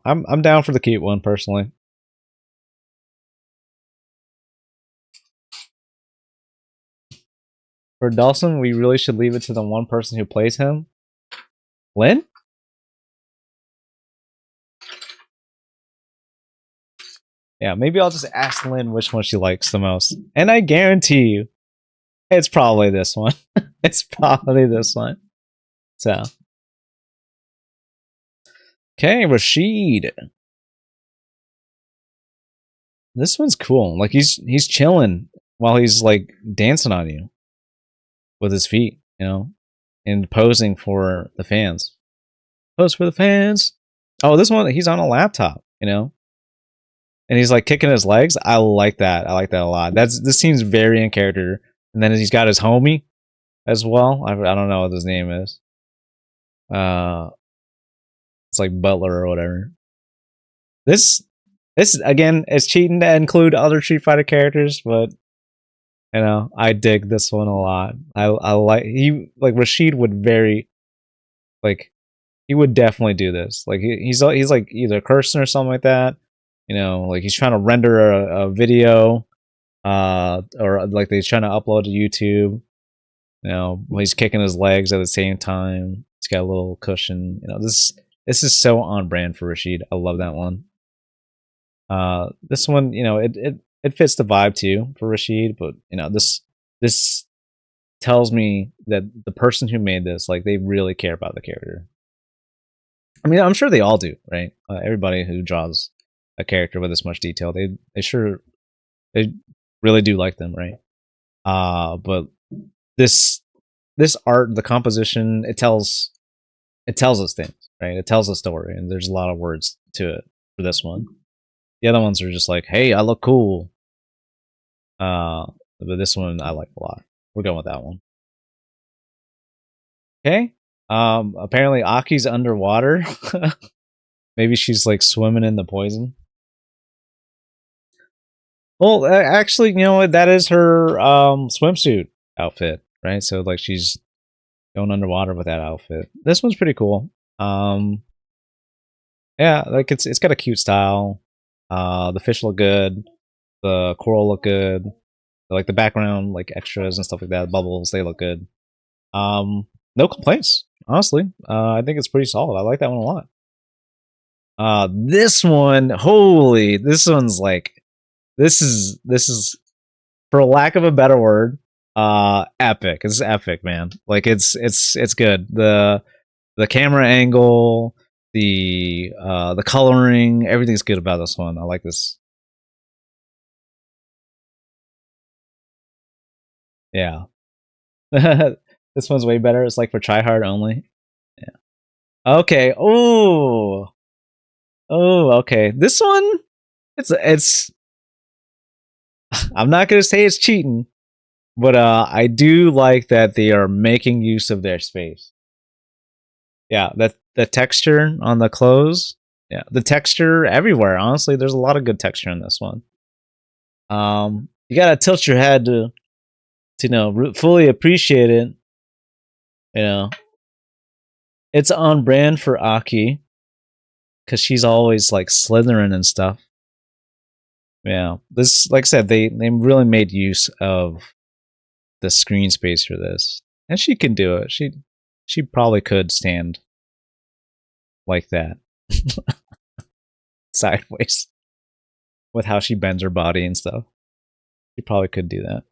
I'm down for the cute one personally. For Dawson, we really should leave it to the one person who plays him. Lynn? Yeah, maybe I'll just ask Lynn which one she likes the most. And I guarantee you, it's probably this one. It's probably this one. So. Okay, Rashid. This one's cool. Like he's chilling while he's like dancing on you with his feet, and posing for the fans. Pose for the fans. Oh, this one he's on a laptop, and he's like kicking his legs. I like that. I like that a lot. This seems very in character. And then he's got his homie as well. I don't know what his name is. Uh, it's like Butler or whatever. This again is cheating to include other Street Fighter characters, but I dig this one a lot. I like Rashid would he would definitely do this. Like he's like either cursing or something like that. Like he's trying to render a video, or like he's trying to upload to YouTube. He's kicking his legs at the same time. He's got a little cushion. This is so on brand for Rashid. I love that one. This one, it fits the vibe too for Rashid, but this tells me that the person who made this, like, they really care about the character. I mean, I'm sure they all do, right? Everybody who draws a character with this much detail, they really do like them, right? But this art, the composition, it tells us things, right? It tells a story, and there's a lot of words to it for this one. The other ones are just like, hey, I look cool. But this one I like a lot. We're going with that one. Okay. Apparently Aki's underwater. Maybe she's like swimming in the poison. Well, actually, you know what? That is her swimsuit outfit, right? So like she's going underwater with that outfit. This one's pretty cool. Yeah, like it's got a cute style. The fish look good. The coral look good. Like the background, like extras and stuff like that, bubbles, they look good. No complaints, honestly. I think it's pretty solid. I like that one a lot. This one, holy, this one's like, this is for lack of a better word, epic. It's epic, man. Like it's good. The camera angle, the coloring, everything's good about this one. I like this. Yeah. This one's way better. It's like for tryhard only. Yeah. Okay. Oh. Oh, okay. This one, it's I'm not gonna say it's cheating, but I do like that they are making use of their space. Yeah, that the texture on the clothes. Yeah, the texture everywhere. Honestly, there's a lot of good texture in this one. You gotta tilt your head to fully appreciate it. You know, it's on brand for Aki because she's always like slithering and stuff. Yeah, this, like I said, they really made use of the screen space for this, and she can do it. She probably could stand like that sideways. with how she bends her body and stuff. She probably could do that.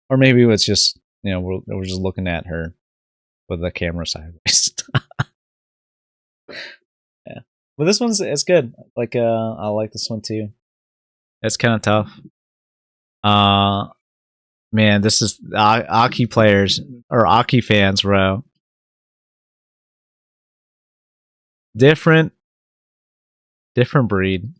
Or maybe it's just, we're just looking at her with the camera sideways. Yeah. But this one's it's good. Like I like this one too. It's kind of tough. Man, this is Aki players or Aki fans, bro. Different breed.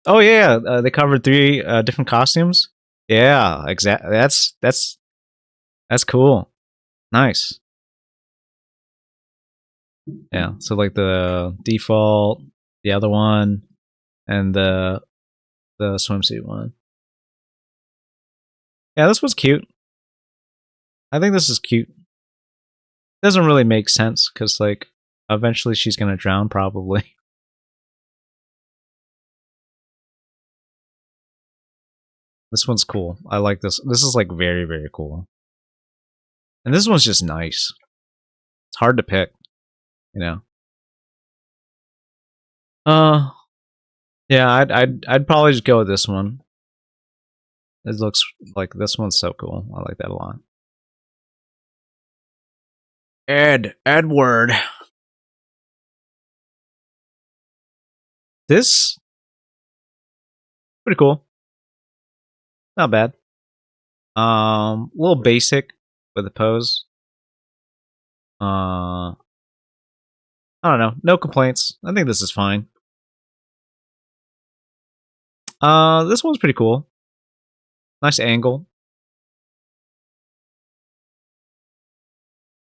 Oh yeah, they covered 3 different costumes. Yeah, exactly. That's cool. Nice. Yeah. So like the default, the other one, and the swimsuit one. Yeah, this was cute. I think this is cute. Doesn't really make sense because like eventually she's gonna drown probably. This one's cool. I like this. This is like very, very cool. And this one's just nice. It's hard to pick, you know. Uh yeah, I'd probably just go with this one. It looks like this one's so cool. I like that a lot. Edward. This pretty cool. Not bad. A little basic with the pose. I don't know. No complaints. I think this is fine. This one's pretty cool. Nice angle.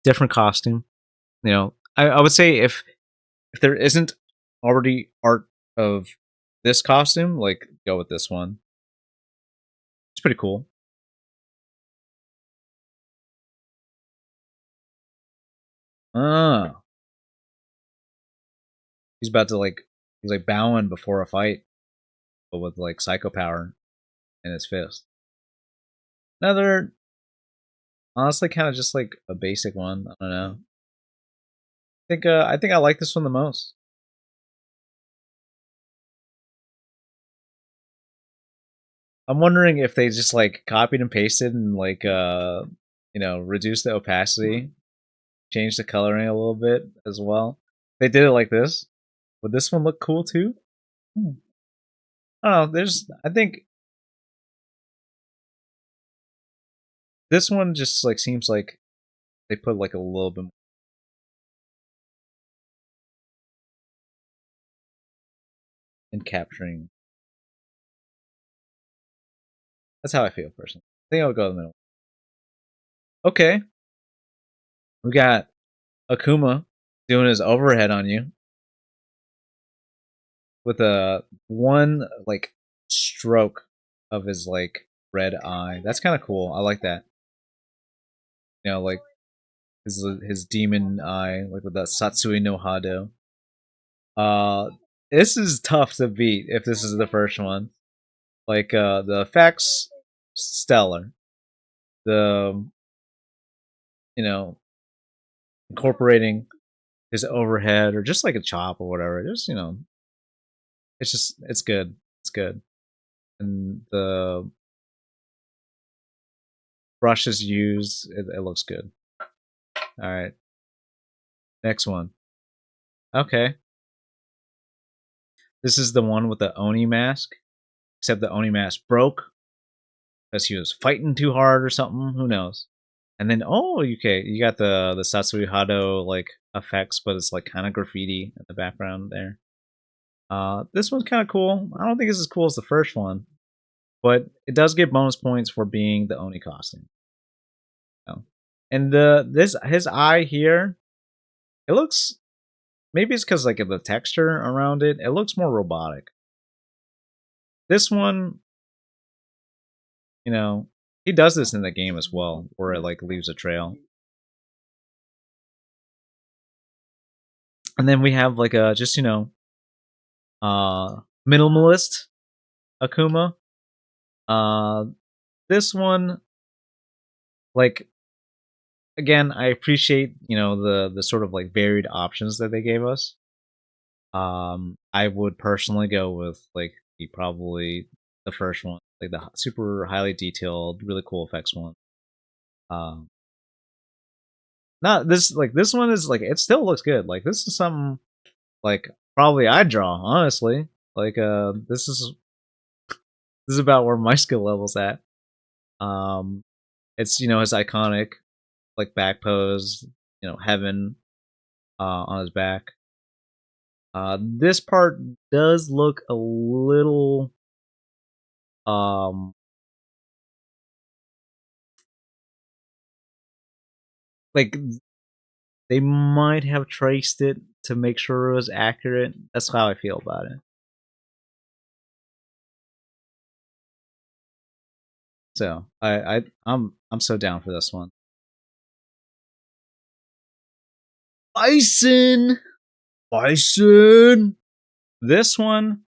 Different costume. I would say if there isn't already art of this costume, like go with this one. It's pretty cool. Ah, he's like bowing before a fight, but with like psycho power in his fist. Another honestly kind of just like a basic one. I don't know. I think I like this one the most. I'm wondering if they just like copied and pasted and like reduced the opacity, changed the coloring a little bit as well. They did it like this. Would this one look cool too? I don't know. I think this one just like seems like they put like a little bit more in capturing. That's how I feel personally. I think I'll go in the middle. Okay, we got Akuma doing his overhead on you with a one like stroke of his like red eye. That's kind of cool. I like that. Like his demon eye, like with that Satsui no Hado. Uh, this is tough to beat if this is the first one. Like the effects, stellar. The you know incorporating his overhead or just like a chop or whatever. Just it's good. It's good, and the brushes used, it looks good. All right, next one. Okay, this is the one with the Oni mask. Except the Oni mask broke because he was fighting too hard or something. Who knows? And then okay, you got the Satsui Hado like effects, but it's like kind of graffiti in the background there. This one's kind of cool. I don't think it's as cool as the first one, but it does get bonus points for being the Oni costume. And this his eye here, it looks, maybe it's because like of the texture around it. It looks more robotic. This one, he does this in the game as well, where it like leaves a trail. And then we have like a just minimalist Akuma. Uh, this one, like, again, I appreciate the sort of like varied options that they gave us. I would personally go with like probably the first one, like the super highly detailed, really cool effects one. Um, Not this like this one is like it still looks good. Like this is something like probably I'd draw honestly. Like this is about where my skill level's at. Um, it's his iconic like back pose, heaven on his back. This part does look a little um like they might have traced it to make sure it was accurate. That's how I feel about it. So I'm so down for this one. Bison, Bison. This one,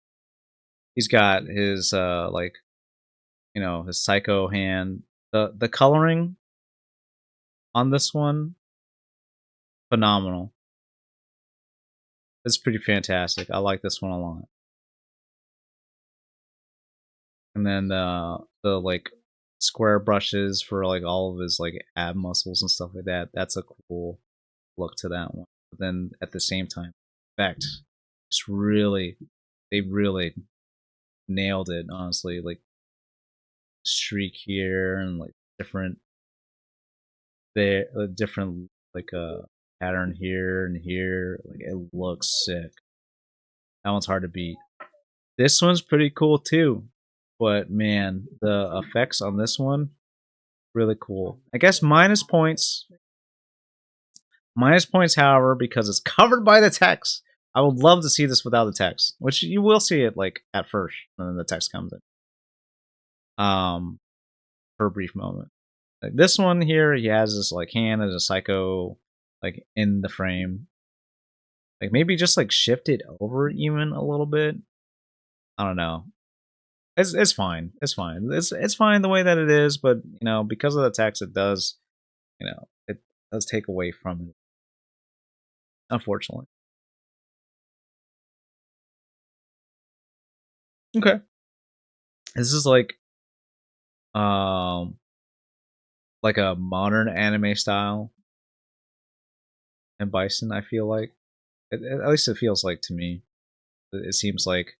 he's got his like his psycho hand. The coloring on this one, phenomenal. It's pretty fantastic. I like this one a lot. And then the like square brushes for like all of his like ab muscles and stuff like that. That's a cool look to that one. But then at the same time, effect, it's really they really nailed it. Honestly, like streak here and like different there, different like pattern here and here. Like it looks sick. That one's hard to beat. This one's pretty cool too, but man, the effects on this one really cool. I guess minus points. Minus points, however, because it's covered by the text. I would love to see this without the text, which you will see it like at first, and then the text comes in. For a brief moment. Like this one here, he has this like hand as a psycho, like in the frame. Like maybe just like shift it over even a little bit. I don't know. It's fine. It's fine. It's fine the way that it is, but because of the text, it does take away from it. Unfortunately. Okay. This is um like a modern anime style and Bison. I feel like at least it feels like to me. It seems like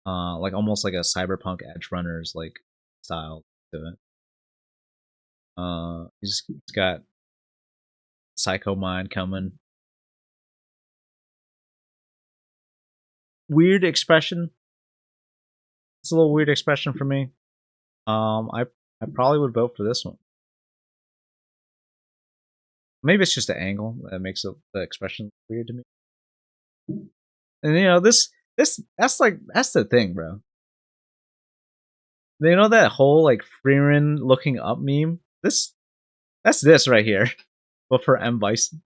almost like a cyberpunk edge runners like style to it. He's got Psycho Mind coming. Weird expression. It's a little weird expression for me. I probably would vote for this one. Maybe it's just the angle that makes the expression weird to me. And this that's the thing, bro. That whole like Freeman looking up meme. That's this right here, but for M Bison.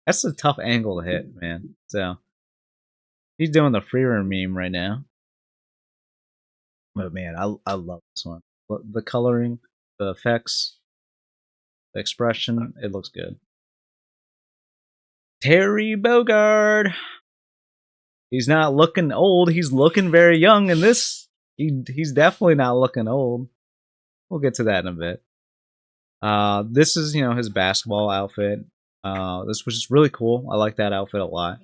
That's a tough angle to hit, man. So he's doing the Freeman meme right now. But man, I love this one. The coloring, the effects, the expression, it looks good. Terry Bogard. He's not looking old. He's looking very young in this. He's definitely not looking old. We'll get to that in a bit. This is his basketball outfit. This was just really cool. I like that outfit a lot.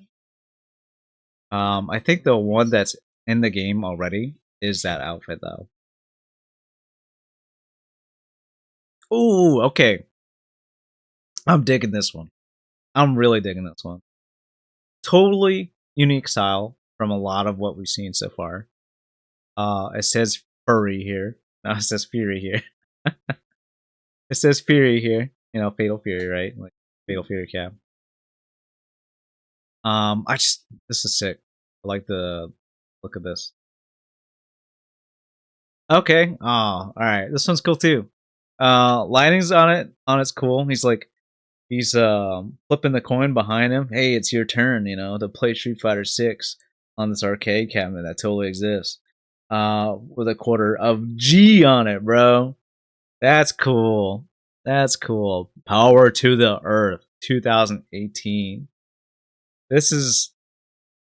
I think the one that's in the game already is that outfit though. Ooh, okay. I'm digging this one. I'm really digging this one. Totally unique style from a lot of what we've seen so far. It says furry here. No, it says fury here. It says fury here. Fatal Fury, right? Like Fatal Fury cap. I just this is sick. I like the look of this. Okay. Oh, all right. This one's cool too. Lightning's on it's cool. He's flipping the coin behind him. Hey, it's your turn, to play Street Fighter 6 on this arcade cabinet that totally exists. With a quarter of G on it, bro. That's cool. That's cool. Power to the Earth, 2018. This is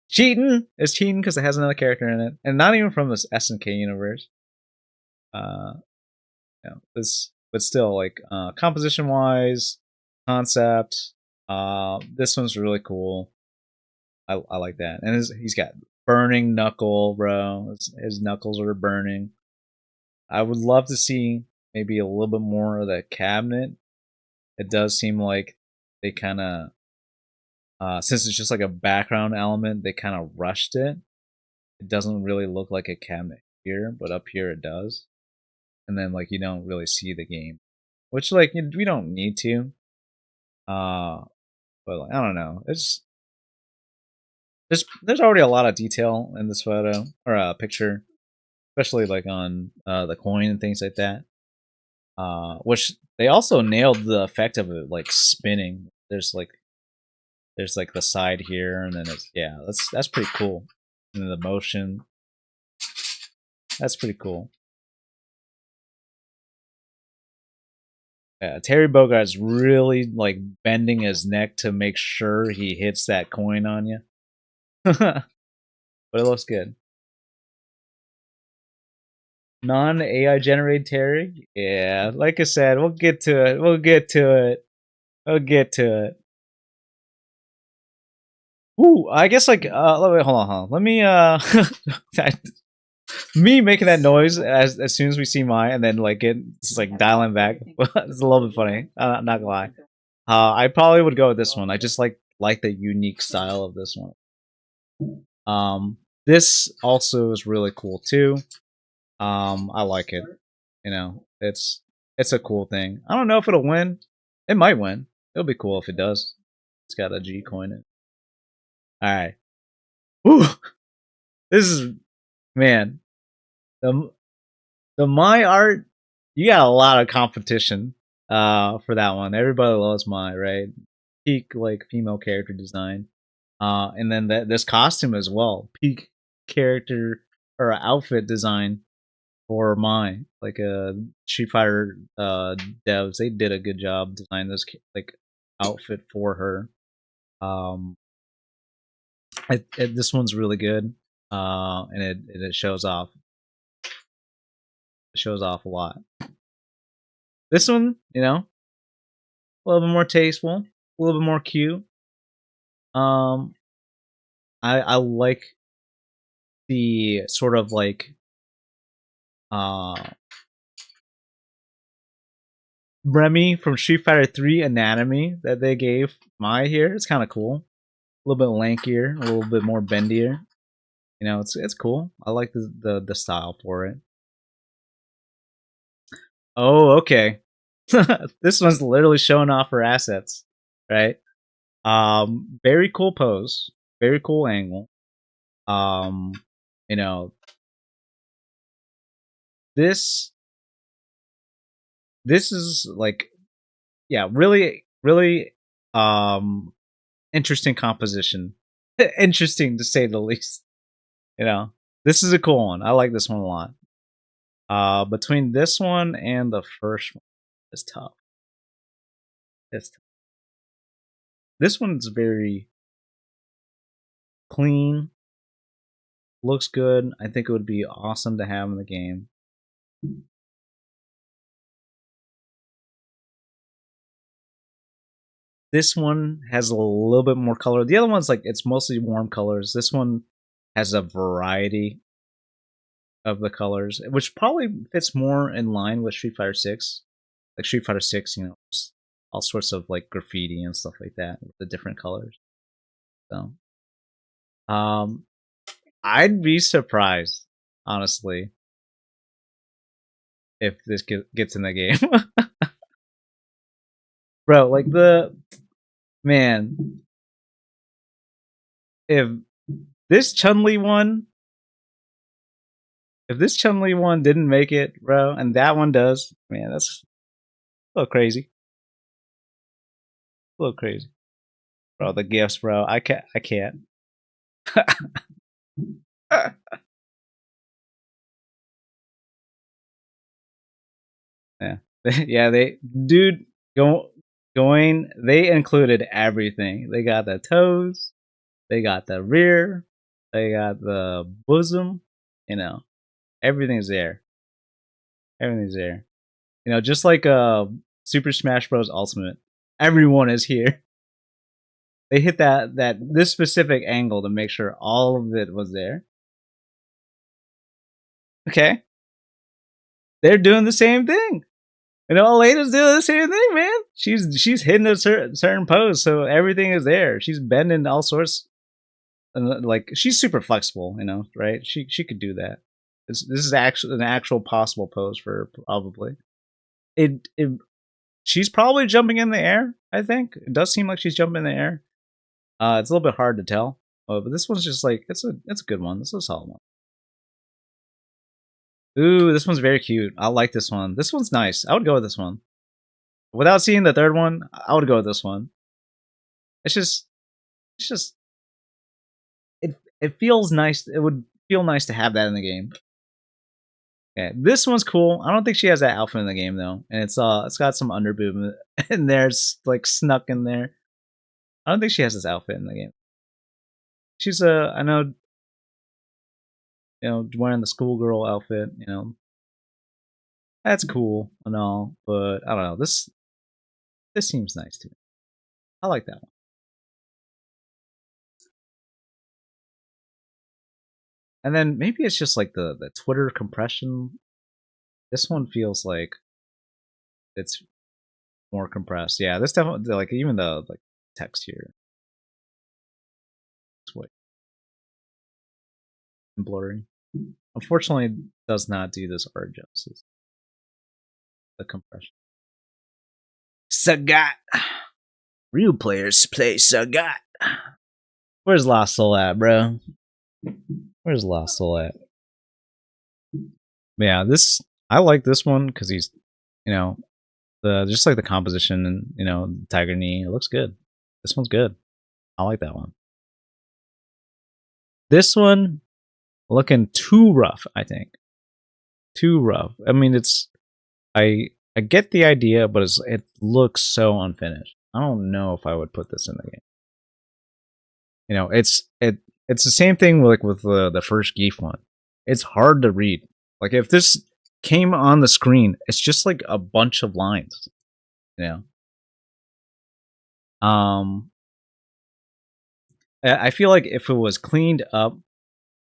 cheating. It's cheating because it has another character in it, and not even from this SNK universe. Uh, this, but still, like composition wise, concept. This one's really cool. I like that, and he's got burning knuckle, bro. His knuckles are burning. I would love to see maybe a little bit more of the cabinet. It does seem like they kind of, since it's just like a background element, they kind of rushed it. It doesn't really look like a cabinet here, but up here it does. And then like you don't really see the game, which like we don't need to. Uh, but like, I don't know. It's there's already a lot of detail in this photo or picture, especially like on the coin and things like that. Which they also nailed the effect of it like spinning. There's like the side here, and then it's yeah, that's pretty cool. And then the motion, that's pretty cool. Yeah, Terry Bogart's really like bending his neck to make sure he hits that coin on you. But it looks good. Non AI generated Terry? Yeah, like I said, we'll get to it. We'll get to it. We'll get to it. Ooh, I guess like wait, hold on. Let me me making that noise as soon as we see mine, and then like it's like dialing back. It's a little bit funny. I'm not gonna lie. I probably would go with this one. I just like the unique style of this one. This also is really cool too. I like it. You know, it's a cool thing. I don't know if it'll win. It might win. It'll be cool if it does. It's got a G coin in it. All right. Woo! This is man. The the my art. You got a lot of competition. For that one. Everybody loves my right. Peak like female character design. And then this costume as well. Peak character or outfit design for mine. Like Street Fighter devs, they did a good job designing this like outfit for her. Um, this one's really good, and it shows off. It shows off a lot. This one, you know, a little bit more tasteful, a little bit more cute. Um, I like the sort of like uh Remy from Street Fighter 3 anatomy that they gave Mai here. It's kind of cool. A little bit lankier, a little bit more bendier. You know, it's cool. I like the style for it. Oh, okay. This one's literally showing off her assets, right? Very cool pose, very cool angle. Um, you know, this this is like yeah, really interesting composition. Interesting to say the least. You know, this is a cool one. I like this one a lot. Between this one and the first one, it's tough. It's tough. This one's very clean, looks good. I think it would be awesome to have in the game. This one has a little bit more color. The other one's like it's mostly warm colors. This one has a variety of the colors, which probably fits more in line with Street Fighter 6. Like Street Fighter 6, you know, all sorts of like graffiti and stuff like that with the different colors. So, um, I'd be surprised, honestly, if this gets in the game. Bro, like the man, if this Chun Li one, if this Chun Li one didn't make it, bro, and that one does, man, that's a little crazy. A little crazy. Bro, the gifts, bro. I can't. Yeah. Yeah, they dude going they included everything. They got the toes, they got the rear, They got the bosom, you know, everything's there. Everything's there. You know, just like Super Smash Bros. Ultimate, everyone is here. They hit that this specific angle to make sure all of it was there. Okay, they're doing the same thing. You know, Elena's doing the same thing, man. She's hitting a certain pose, so everything is there. She's bending all sorts, and like she's super flexible. You know, right? She could do that. This is actually an actual possible pose for her, probably. It she's probably jumping in the air. I think it does seem like she's jumping in the air. It's a little bit hard to tell, but this one's just like it's a good one. This is a solid one. Ooh, this one's very cute. I like this one. This one's nice. I would go with this one. Without seeing the third one, I would go with this one. It's just, it's just, it feels nice. It would feel nice to have that in the game. Okay, this one's cool. I don't think she has that outfit in the game though, and it's got some underboob in there, it's like snuck in there. I don't think she has this outfit in the game. She's I know, wearing the schoolgirl outfit. You know, that's cool and all, but I don't know. This seems nice to me. I like that one. And then maybe it's just like the Twitter compression. This one feels like it's more compressed. Yeah, this definitely like even the like text here. It's way blurry. Unfortunately, it does not do this art justice. The compression. Sagat. Real players play Sagat. Where's Lost Soul at, bro? Where's Lost Soul at? Yeah, this I like this one because he's, you know, the just like the composition and tiger knee. It looks good. This one's good. I like that one. This one looking too rough. I think too rough. I mean, I get the idea, but it looks so unfinished. I don't know if I would put this in the game. You know, it's the same thing with the first Geef one. It's hard to read. Like if this came on the screen, it's just like a bunch of lines. You know, I feel like if it was cleaned up,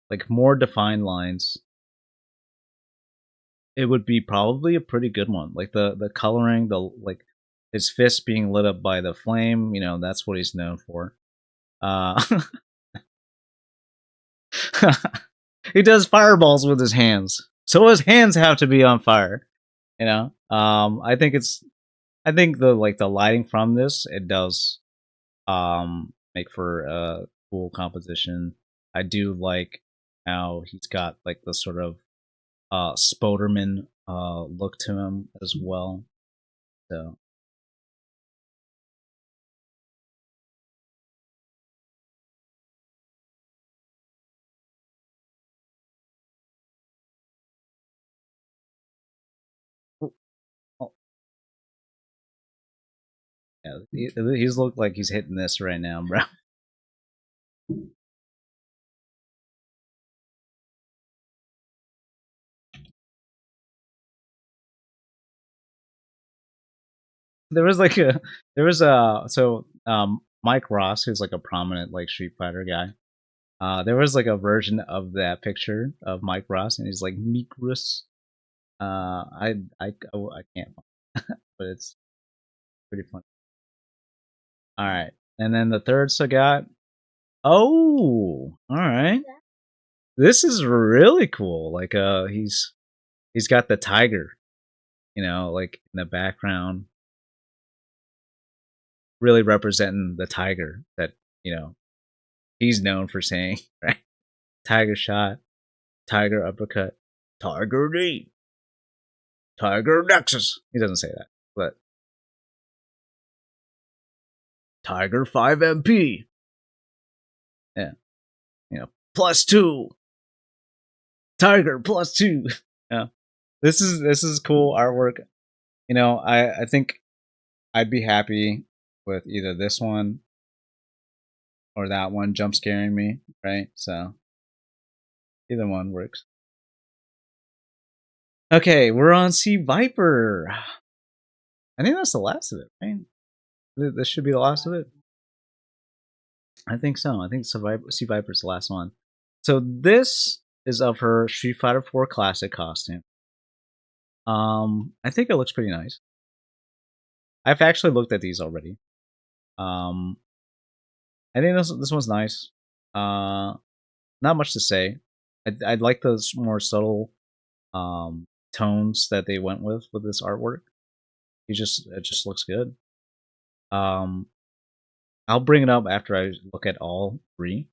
like more defined lines, it would be probably a pretty good one. Like the coloring, the like his fist being lit up by the flame. You know, that's what he's known for. Uh, he does fireballs with his hands, so his hands have to be on fire. You know, I think the lighting from this it does make for a cool composition. I do like how he's got like the sort of Spoderman look to him as well. So oh, yeah, he's looked like he's hitting this right now, bro. There was like a there was a so Mike Ross, who's like a prominent like Street Fighter guy. There was like a version of that picture of Mike Ross, and he's like Meek Russ. I can't, but it's pretty funny. All right, and then the third Sagat. Oh, all right. This is really cool. Like he's got the tiger, like in the background, really representing the tiger that he's known for saying, right? Tiger shot, tiger uppercut, tiger knee, tiger nexus. He doesn't say that, but tiger 5 MP. Yeah, +2. Tiger +2. Yeah, this is cool artwork. I think I'd be happy with either this one or that one jump scaring me, right? So Either one works. Okay, we're on Sea Viper. I think that's the last of it, right? This should be the last of it. I think so. I think Sea Viper's the last one. So this is of her Street Fighter 4 Classic costume. I think it looks pretty nice. I've actually looked at these already. I think this one's nice. Not much to say. I like those more subtle tones that they went with this artwork. It just looks good. I'll bring it up after I look at all three.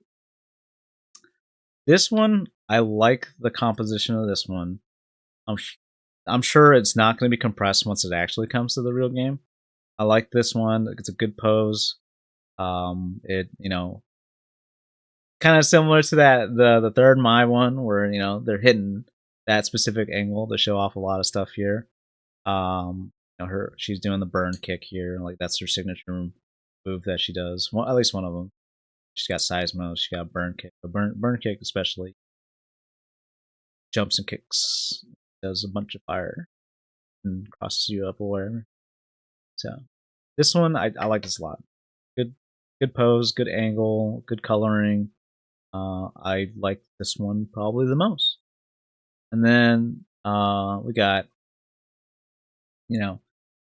This one, I like the composition of this one. I'm sure it's not going to be compressed once it actually comes to the real game. I like this one. It's a good pose. It kind of similar to that the third My one where they're hitting that specific angle to show off a lot of stuff here. She's doing the burn kick here, like that's her signature move that she does. Well, at least one of them. She's got Seismo, she's got burn kick. The burn kick especially jumps and kicks, does a bunch of fire and crosses you up or whatever. So this one I like this a lot. Good pose, good angle, good coloring. I like this one probably the most. And then we got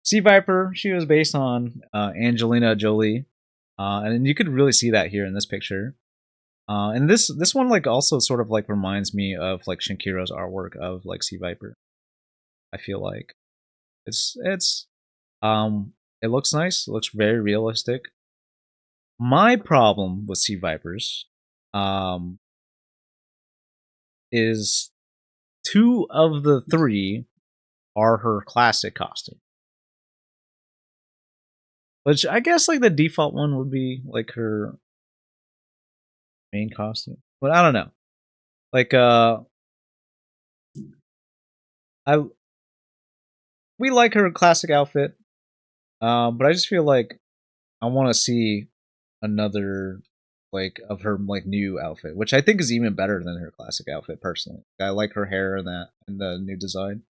Sea Viper. She was based on Angelina Jolie, and you could really see that here in this picture. And this one like also sort of like reminds me of like Shinkiro's artwork of like Sea Viper. I feel like it looks nice. It looks very realistic. My problem with Sea Vipers is 2 of the 3 are her classic costume. Which I guess like the default one would be like her main costume. But I don't know. Like we like her classic outfit. But I just feel like I want to see another like of her like new outfit, which I think is even better than her classic outfit personally. I like her hair and that and the new design.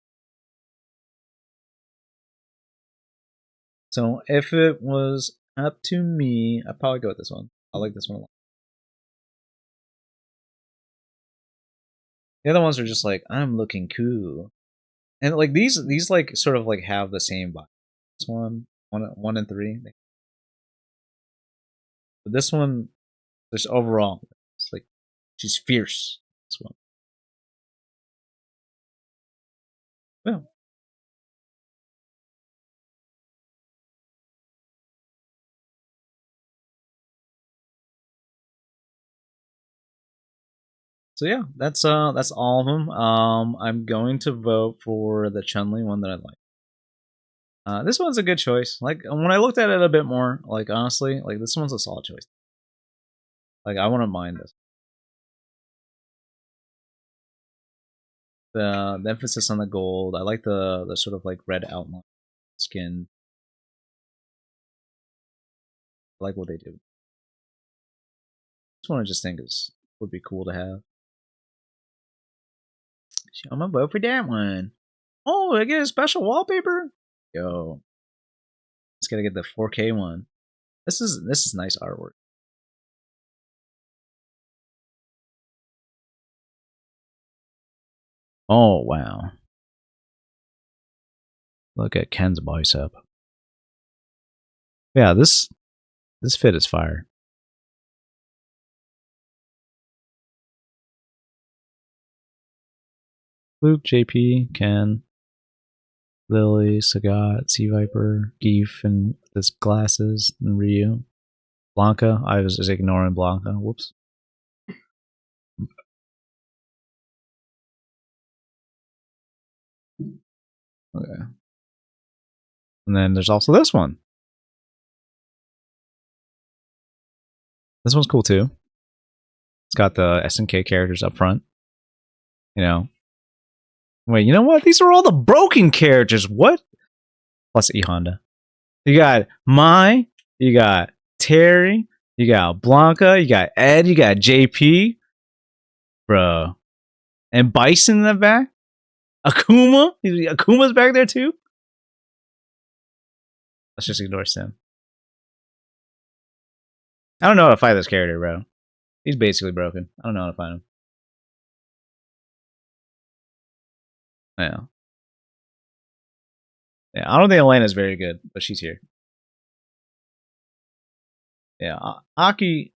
So if it was up to me, I'd probably go with this one. I like this one a lot. The other ones are just like, I'm looking cool. And like these like sort of like have the same vibe. This one and 3. But this one, just overall, it's like she's fierce. This one. Well. So yeah, that's all of them. I'm going to vote for the Chun-Li one that I like. This one's a good choice. Like when I looked at it a bit more, like honestly, like this one's a solid choice. Like I wouldn't mind this. The emphasis on the gold. I like the sort of like red outline skin. I like what they do. This one I just think would be cool to have. I'm gonna vote for that one. Oh, I get a special wallpaper. Yo, just gotta get the 4K one. This is nice artwork. Oh wow! Look at Ken's bicep. Yeah, this fit is fire. Luke, JP, Ken, Lily, Sagat, Sea Viper, Geef, and his glasses, and Ryu. Blanca. I was just ignoring Blanca. Whoops. Okay. And then there's also this one. This one's cool too. It's got the SNK characters up front. Wait, you know what? These are all the broken characters. What? Plus E Honda. You got Mai, you got Terry, you got Blanca, you got Ed, you got JP. Bro. And Bison in the back. Akuma. Akuma's back there too. Let's just ignore Sim. I don't know how to fight this character, bro. He's basically broken. I don't know how to fight him. Yeah. Yeah, I don't think Elena's very good, but she's here. Yeah, Aki,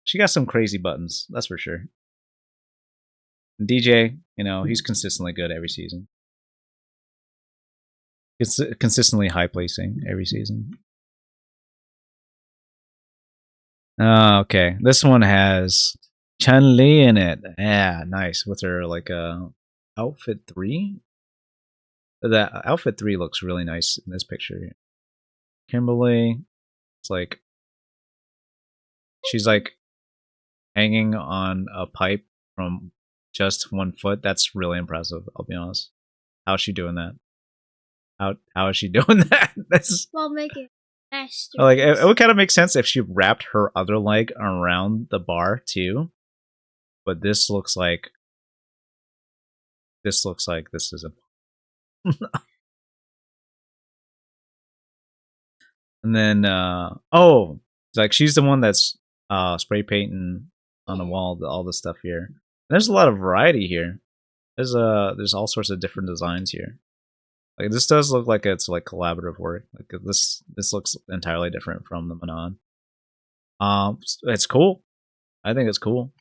she got some crazy buttons, that's for sure. And DJ, you know, he's consistently good every season. It's consistently high placing every season. Okay, this one has Chun Li in it. Yeah, nice. With her like outfit 3. That outfit 3 looks really nice in this picture. Kimberly, it's like she's like hanging on a pipe from just 1 foot. That's really impressive. I'll be honest. How's she doing that? How is she doing that? That's Well, make it faster. like it would kind of make sense if she wrapped her other leg around the bar too. But this looks like this is a. And then oh, like she's the one that's spray painting on the wall, all this stuff here. There's a lot of variety here. There's all sorts of different designs here. Like this does look like it's like collaborative work. Like this looks entirely different from the Manon. It's cool. I think it's cool.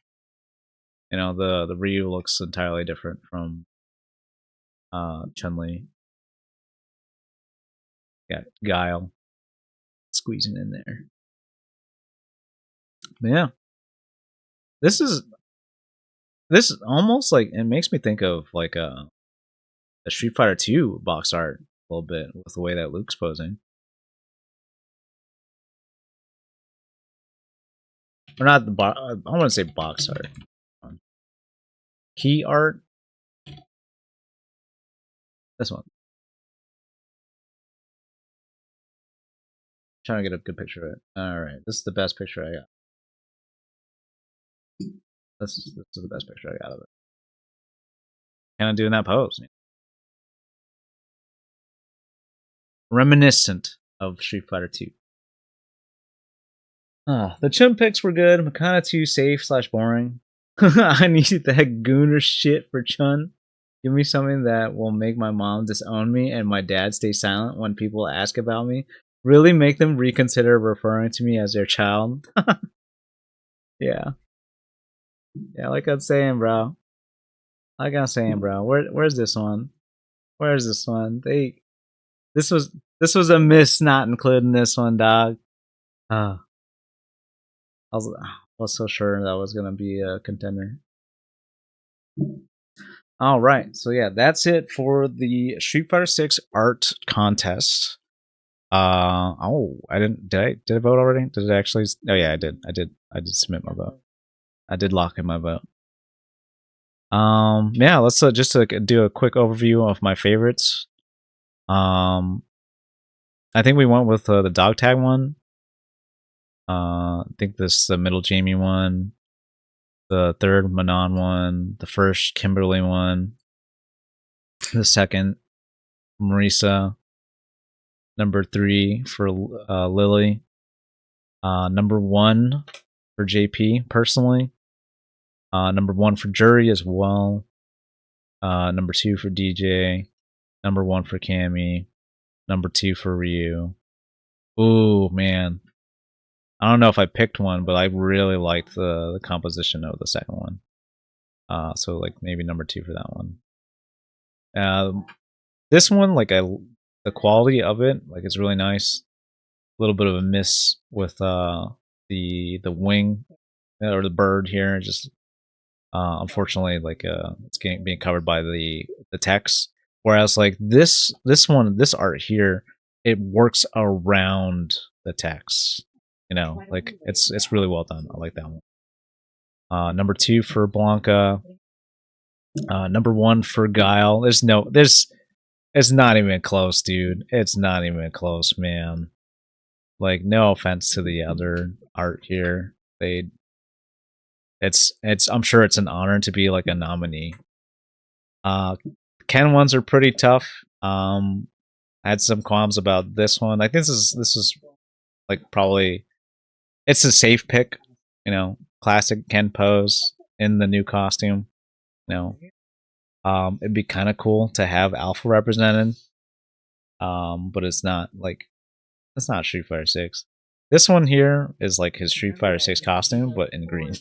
You know, the Ryu looks entirely different from Chun-Li. Yeah, Guile squeezing in there. But yeah. This is almost like it makes me think of like a Street Fighter 2 box art a little bit with the way that Luke's posing. Or not the box. I want to say box art. Key art. This one. Trying to get a good picture of it. All right, this is the best picture I got. This is the best picture I got of it. Kind of doing that pose. Reminiscent of Street Fighter 2. The Chun picks were good, but kind of too safe / boring. I needed that gooner shit for Chun. Give me something that will make my mom disown me and my dad stay silent when people ask about me. Really make them reconsider referring to me as their child. Yeah. Yeah, like I'm saying, bro. Where's this one? Where's this one? This was a miss not including this one, dog. I was so sure that was gonna be a contender. All right, so yeah, that's it for the Street Fighter 6 art contest. I didn't. Did I vote already? Did it actually? Oh yeah, I did. I did submit my vote. I did lock in my vote. Yeah, let's just do a quick overview of my favorites. I think we went with the dog tag one. I think the middle Jamie one, the third Manon one, the first Kimberly one, the second Marisa, number 3 for Lily, number 1 for JP personally, number 1 for Jury as well, number 2 for DJ, number 1 for Cammy, number 2 for Ryu. Ooh, man. I don't know if I picked one, but I really liked the composition of the second one. So like maybe number 2 for that one. This one, like the quality of it, like it's really nice. A little bit of a miss with the wing or the bird here. Just unfortunately, like it's being covered by the text. Whereas like this art here, it works around the text. You know, like it's really well done. I like that one. Number 2 for Blanca. Number 1 for Guile. It's not even close, dude. It's not even close, man. Like, no offense to the other art here. I'm sure it's an honor to be like a nominee. Ken ones are pretty tough. I had some qualms about this one. I think this is like probably it's a safe pick. You know, classic Ken pose in the new costume. You know, it'd be kind of cool to have Alpha represented. But it's not Street Fighter Six. This one here is like his Street Fighter Six costume, but in green.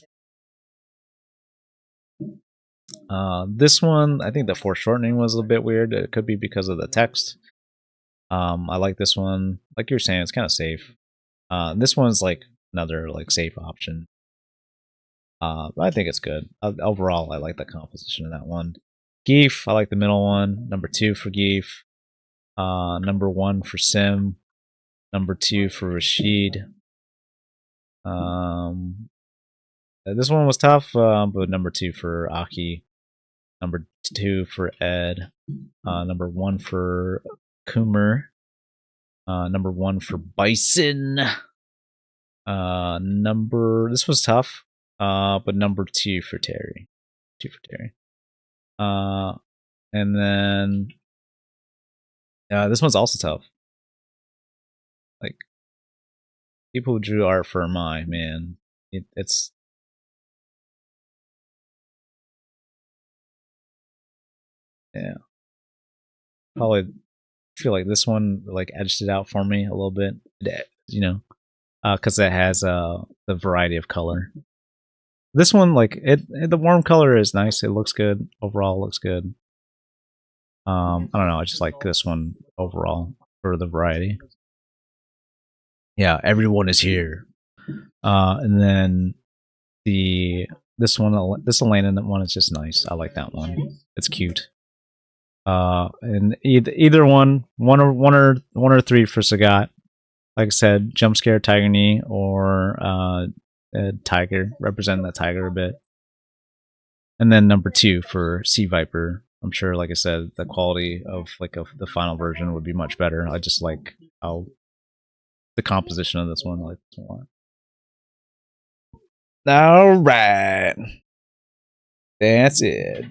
This one, I think the foreshortening was a bit weird. It could be because of the text. I like this one. Like you're saying, it's kind of safe. This one's like another like safe option. I think it's good. Overall, I like the composition of that one. Geef, I like the middle one. Number 2 for Geef. Number 1 for Sim. Number 2 for Rashid. This one was tough, but number 2 for Aki. Number 2 for Ed. Number 1 for Coomer. Number 1 for Bison. This was tough. But number 2 for Terry. 2 for Terry. And then this one's also tough. Like people who drew art for Mai, man, it's yeah. Probably feel like this one like edged it out for me a little bit. You know, because it has the variety of color. This one, like the warm color is nice. It looks good overall. Looks good. I don't know. I just like this one overall for the variety. Yeah, everyone is here. And then this Elena one is just nice. I like that one. It's cute. And either one or three for Sagat. Like I said, jump scare Tiger Knee or Tiger, representing that Tiger a bit. And then number 2 for Sea Viper. I'm sure, like I said, the quality of the final version would be much better. I just like how the composition of this one. I like this one. All right, that's it.